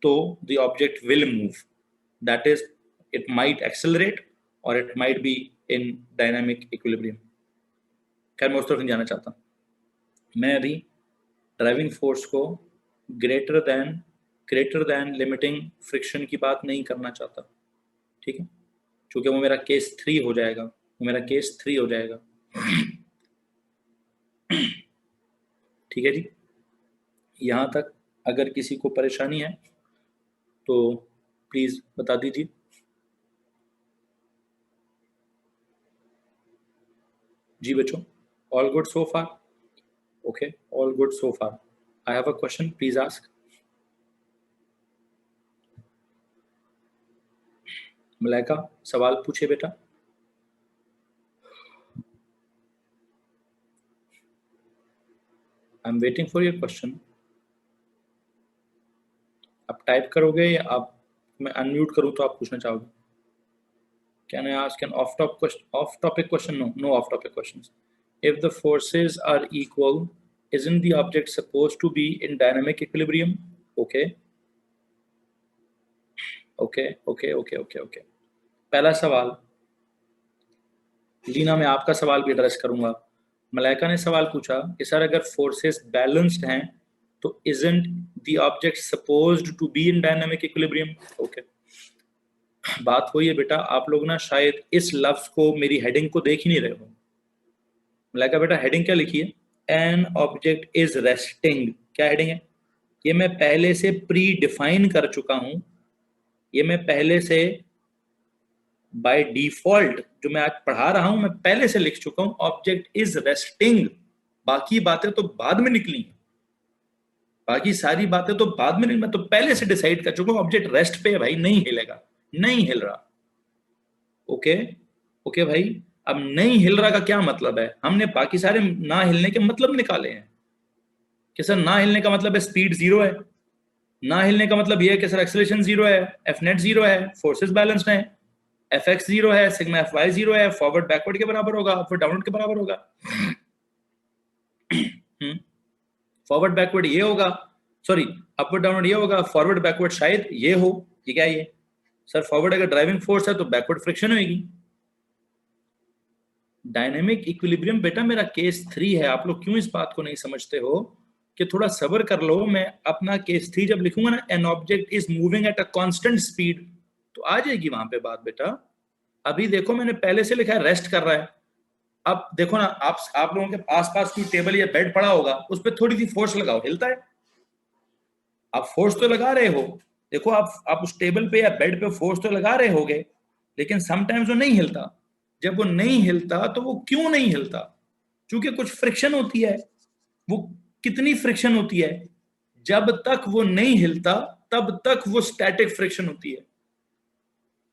तो the object will move. That is, it might accelerate or it might be in dynamic equilibrium. खैर मैं उस तरफ नहीं जाना चाहता। मैं अभी ड्राइविंग फोर्स को ग्रेटर देन लिमिटिंग फ्रिक्शन की बात नहीं करना चाहता, ठीक है, क्योंकि वो मेरा केस 3 हो जाएगा, ठीक है जी। यहां तक अगर किसी को परेशानी है तो प्लीज बता दीजिए। जी बच्चों, all good so far? Okay, all good so far. I have a question, please ask. Malaika, सवाल पूछे बेटा। I am waiting for your question. आप टाइप करोगे या आप, मैं अनम्यूट करूं तो आप पूछना चाहोगे? Can I ask an off-topic question? No, no off-topic questions. If the forces are equal, isn't the object supposed to be in dynamic equilibrium? Okay. पहला सवाल, लीना मैं आपका सवाल भी एड्रेस करूंगा। मलाइका ने सवाल पूछा कि सर अगर फोर्सेस बैलेंस्ड हैं तो isn't the object supposed to be in dynamic equilibrium? Okay. बात हुई है बेटा, आप लोग ना शायद इस लफ्ज को, मेरी हेडिंग को देख ही नहीं रहे हो। मलाइका बेटा हेडिंग क्या लिखी है? N object is resting. क्या हेडिंग है? ये मैं पहले से प्री डिफाइन कर चुका हूं, ये मैं पहले से बाय डिफॉल्ट जो मैं आज पढ़ा रहा हूं मैं पहले से लिख चुका हूं, ऑब्जेक्ट इज रेस्टिंग। बाकी बातें तो बाद में निकली, बाकी सारी बातें तो बाद में निकली, मैं तो पहले से डिसाइड कर चुका हूं ऑब्जेक्ट रेस्ट पे है भाई, नहीं हिलेगा, नहीं हिल रहा। ओके ओके भाई, अब नहीं हिल रहा का क्या मतलब है? हमने बाकी सारे ना हिलने के मतलब निकाले हैं कि सर ना हिलने का मतलब है स्पीड 0 है, ना हिलने का मतलब यह है कि सर एक्सेलरेशन 0 है, एफ नेट 0 है, फोर्सेस बैलेंस्ड हैं, एफ एक्स 0 है, सिग्मा एफ वाई 0 है, फॉरवर्ड बैकवर्ड के बराबर होगा, अपवर्ड डाउनवर्ड के बराबर होगा। फॉरवर्ड बैकवर्ड ये होगा, सॉरी अपवर्ड डाउनवर्ड ये होगा, फॉरवर्ड बैकवर्ड शायद ये हो। ये क्या है ये? सर फॉरवर्ड अगर ड्राइविंग फोर्स है तो बैकवर्ड फ्रिक्शन होगी। डायनेमिक इक्विलिब्रियम बेटा मेरा केस 3 है। आप लोग क्यों इस बात को नहीं समझते हो कि थोड़ा सब्र कर लो। मैं अपना केस 3 जब लिखूंगा ना, N object is moving at a constant speed, तो आ जाएगी वहां पे बात बेटा। अभी देखो मैंने पहले से लिखा है रेस्ट कर रहा है। अब देखो ना, आप लोगों के आसपास कोई टेबल या बेड पड़ा होगा, उस पर थोड़ी सी फोर्स लगाओ, हिलता है? आप फोर्स तो लगा रहे हो, देखो आप उस टेबल पे या बेड पे फोर्स तो लगा रहे होगे, लेकिन समटाइम्स वो नहीं हिलता। जब वो नहीं हिलता तो वो क्यों नहीं हिलता? क्योंकि कुछ फ्रिक्शन होती है। वो कितनी फ्रिक्शन होती है? जब तक वो नहीं हिलता तब तक वो स्टैटिक फ्रिक्शन होती है।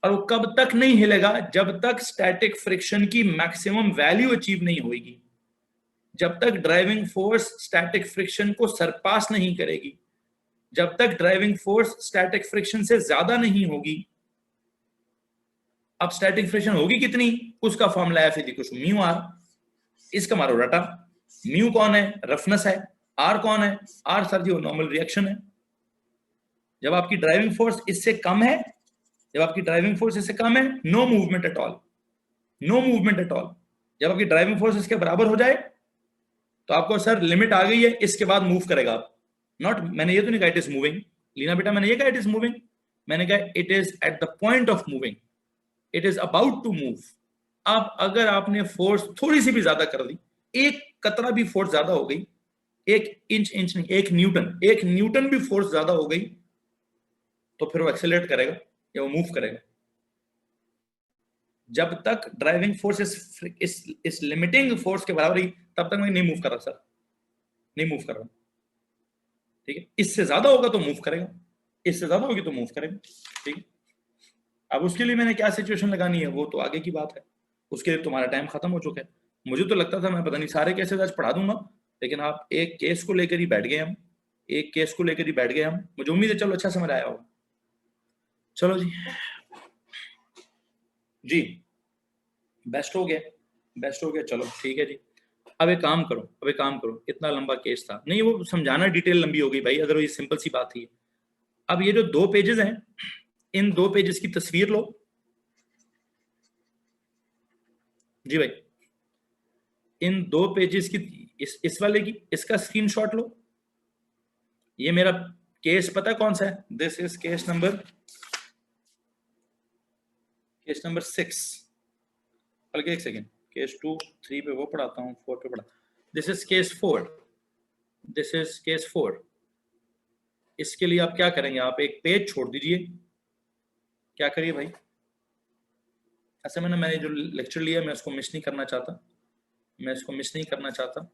और वो कब तक नहीं हिलेगा? जब तक स्टैटिक फ्रिक्शन की मैक्सिमम वैल्यू अचीव नहीं होगी, जब तक ड्राइविंग फोर्स स्टैटिक फ्रिक्शन को सरपास नहीं करेगी, जब तक ड्राइविंग फोर्स स्टैटिक फ्रिक्शन से ज्यादा नहीं होगी। अब स्टैटिक फ्रिक्शन होगी कितनी? उसका formula F is equal to mu R. इसका मारो रटा। म्यू कौन है? रफनेस है। आर कौन है? आर सर जी वो नॉर्मल रिएक्शन है। जब आपकी ड्राइविंग फोर्स इससे कम है, जब आपकी ड्राइविंग फोर्स इससे कम है, no movement at all, no movement at all. जब आपकी ड्राइविंग फोर्स इसके बराबर हो जाए तो आपको सर लिमिट आ गई है, इसके बाद मूव करेगा आप। नॉट, मैंने ये तो नहीं कहा इट इज मूविंग लीना बेटा, मैंने ये कहा इट इज मूविंग, मैंने कहा it is at the point of moving, it is about to move. अब अगर आपने फोर्स थोड़ी सी भी ज्यादा कर दी, एक कतरा भी फोर्स ज्यादा हो गई, इंच नहीं, 1 न्यूटन भी फोर्स ज्यादा हो गई, तो फिर वो एक्सेलरेट करेगा या वो मूव करेगा। जब तक ड्राइविंग फोर्स इस लिमिटिंग फोर्स के बराबर ही, तब तक मैं नहीं मूव कर रहा सर, नहीं मूव कर रहा। ठीक है, इससे ज्यादा होगा तो मूव करेगा, इससे ज्यादा होगी तो मूव करेगा। ठीक है, अब उसके लिए मैंने क्या सिचुएशन लगानी है वो तो आगे की बात है, उसके लिए तुम्हारा टाइम खत्म हो चुका है। मुझे तो लगता था मैं पता नहीं सारे केसेस आज पढ़ा दूंगा, लेकिन आप एक केस को लेकर ही बैठ गए, हम एक केस को लेकर ही बैठ गए हम। मुझे उम्मीद है चलो अच्छा समझ आया होगा। चलो जी, जी बेस्ट हो गया, बेस्ट हो गया, चलो ठीक है जी। अब एक काम करो, अब एक काम करो, इतना लंबा केस था नहीं, वो समझाना डिटेल लंबी हो गई भाई, अगर ये सिंपल सी बात थी। अब ये जो 2 पेजेस हैं, इन 2 पेजेस की तस्वीर लो। जी भाई, इन 2 पेजेस की इस वाले की इसका स्क्रीनशॉट लो। ये मेरा केस पता कौन सा है? This is case number 6। बल्कि एक सेकेंड, केस 2 3 पे वो पढ़ाता हूँ, 4 पे पढ़ा। This is case 4, this is case 4। इसके लिए आप क्या करेंगे? आप एक पेज छोड़ दीजिए। क्या करिए भाई, ऐसे मैंने जो लेक्चर लिया मैं उसको मिस नहीं करना चाहता,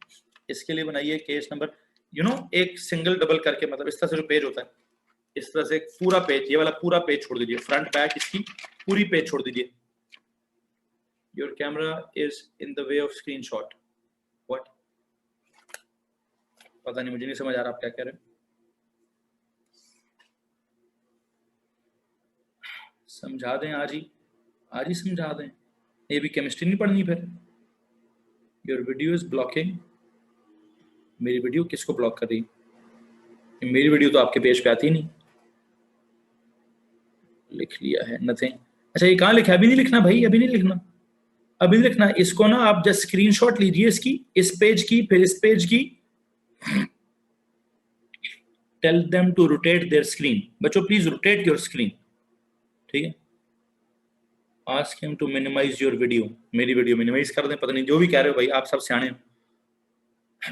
इसके लिए बनाइए केस नंबर, एक सिंगल डबल करके, मतलब इस तरह से जो पेज होता है, इस तरह से पूरा पेज, ये वाला पूरा पेज छोड़ दीजिए, फ्रंट बैक इसकी पूरी पेज छोड़ दीजिए। Your camera is in the way of screenshot. What? पता नहीं, मुझे नहीं समझ आ रहा आप क्या कह रहे हो। समझा दें आज ही समझा दें। ये भी केमिस्ट्री नहीं पढ़नी फिर। Your video is blocking. मेरी वीडियो किसको ब्लॉक कर रही? मेरी वीडियो तो आपके पेज पे आती नहीं। लिख लिया है नथिंग। अच्छा, ये कहाँ लिखा है? अभी नहीं लिखना भाई, अभी नहीं लिखना। इसको ना आप जस्ट स्क्रीनशॉट लीजिए इसकी, इस पेज की, फिर इस पेज की। Tell them to rotate their screen. बच्चों प्लीज रोटेट योर स्क्रीन, ठीक है। Ask him to minimize your video. मेरी वीडियो मिनिमाइज कर दें, पता नहीं जो भी कह रहे हो भाई, आप सब सियाने हो।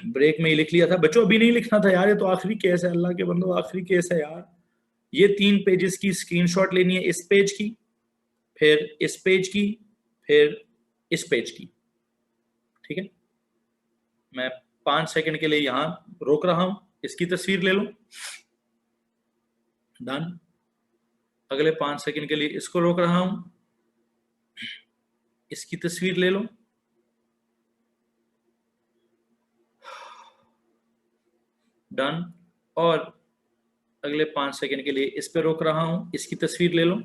ब्रेक में ही लिख लिया था बच्चों, अभी नहीं लिखना था यार, ये तो आखिरी केस है, अल्लाह के बंदो आखिरी केस है यार। ये 3 पेजेस की स्क्रीनशॉट लेनी है, इस पेज की, फिर इस पेज की, फिर इस पेज की, ठीक है। मैं 5 सेकंड के लिए यहां रोक रहा हूं, इसकी तस्वीर ले लो। डन। अगले 5 सेकंड के लिए इसको रोक रहा हूं, इसकी तस्वीर ले लो। डन। और अगले 5 सेकंड के लिए इस पे रोक रहा हूं, इसकी तस्वीर ले लो।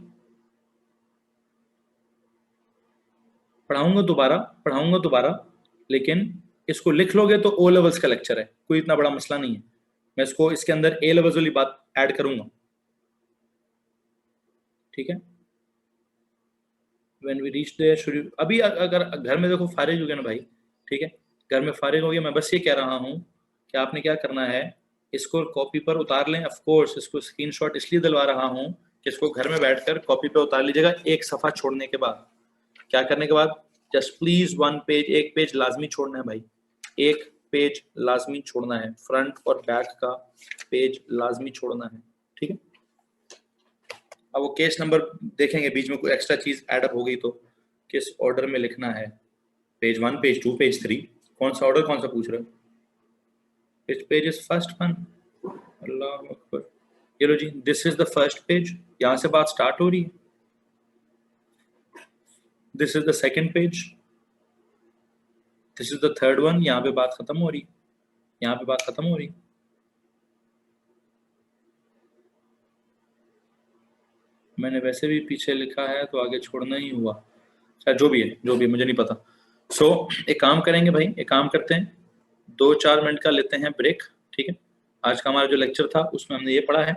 पढ़ाऊंगा दोबारा, लेकिन इसको लिख लोगे तो ओ लेवल्स का लेक्चर है, कोई इतना बड़ा मसला नहीं है। मैं इसको इसके अंदर ए लेवल्स वाली बात ऐड करूंगा, ठीक है। When we reach there, should you, अभी अगर घर में देखो फारिग हो गया ना भाई, ठीक है, घर में फारिग हो गया, मैं बस ये कह रहा हूँ कि आपने क्या करना है, इसको कॉपी पर उतार लें। ऑफ कोर्स इसको स्क्रीनशॉट इसलिए दिलवा रहा हूँ कि इसको घर में बैठकर कॉपी पे उतार लीजिएगा, एक सफा छोड़ने के बाद। क्या करने के बाद? जस्ट प्लीज 1 पेज, एक पेज लाजमी छोड़ना है भाई, एक पेज लाजमी छोड़ना है, फ्रंट और बैक का पेज लाजमी छोड़ना है, ठीक है। अब वो केस नंबर देखेंगे, बीच में कोई एक्स्ट्रा चीज एडअप हो गई तो किस ऑर्डर में लिखना है, पेज 1, पेज 2, पेज 3, कौन सा ऑर्डर, कौन सा पूछ रहे हो? Page is first one. अल्लाह अकबर। ये लो जी, this is the first page, यहां से बात स्टार्ट हो रही है। This is the second page, this is the third one, यहाँ पे बात खत्म हो रही है, यहाँ पे बात खत्म हो रही है। मैंने वैसे भी पीछे लिखा है तो आगे छोड़ना ही हुआ, अच्छा जो भी है मुझे नहीं पता। सो एक काम करेंगे भाई, एक काम करते हैं, 2-4 मिनट का लेते हैं ब्रेक, ठीक है। आज का हमारा जो लेक्चर था उसमें हमने ये पढ़ा है,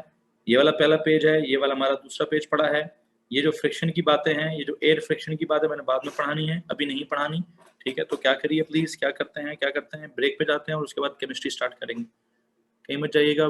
ये वाला पहला पेज है, ये वाला हमारा दूसरा पेज पढ़ा है। ये जो फ्रिक्शन की बातें हैं, ये जो एयर फ्रिक्शन की बात है, मैंने बाद में पढ़ानी है, अभी नहीं पढ़ानी, ठीक है। तो क्या करिए प्लीज, क्या करते हैं, ब्रेक पे जाते हैं और उसके बाद केमिस्ट्री स्टार्ट करेंगे। कहीं मत जाइएगा।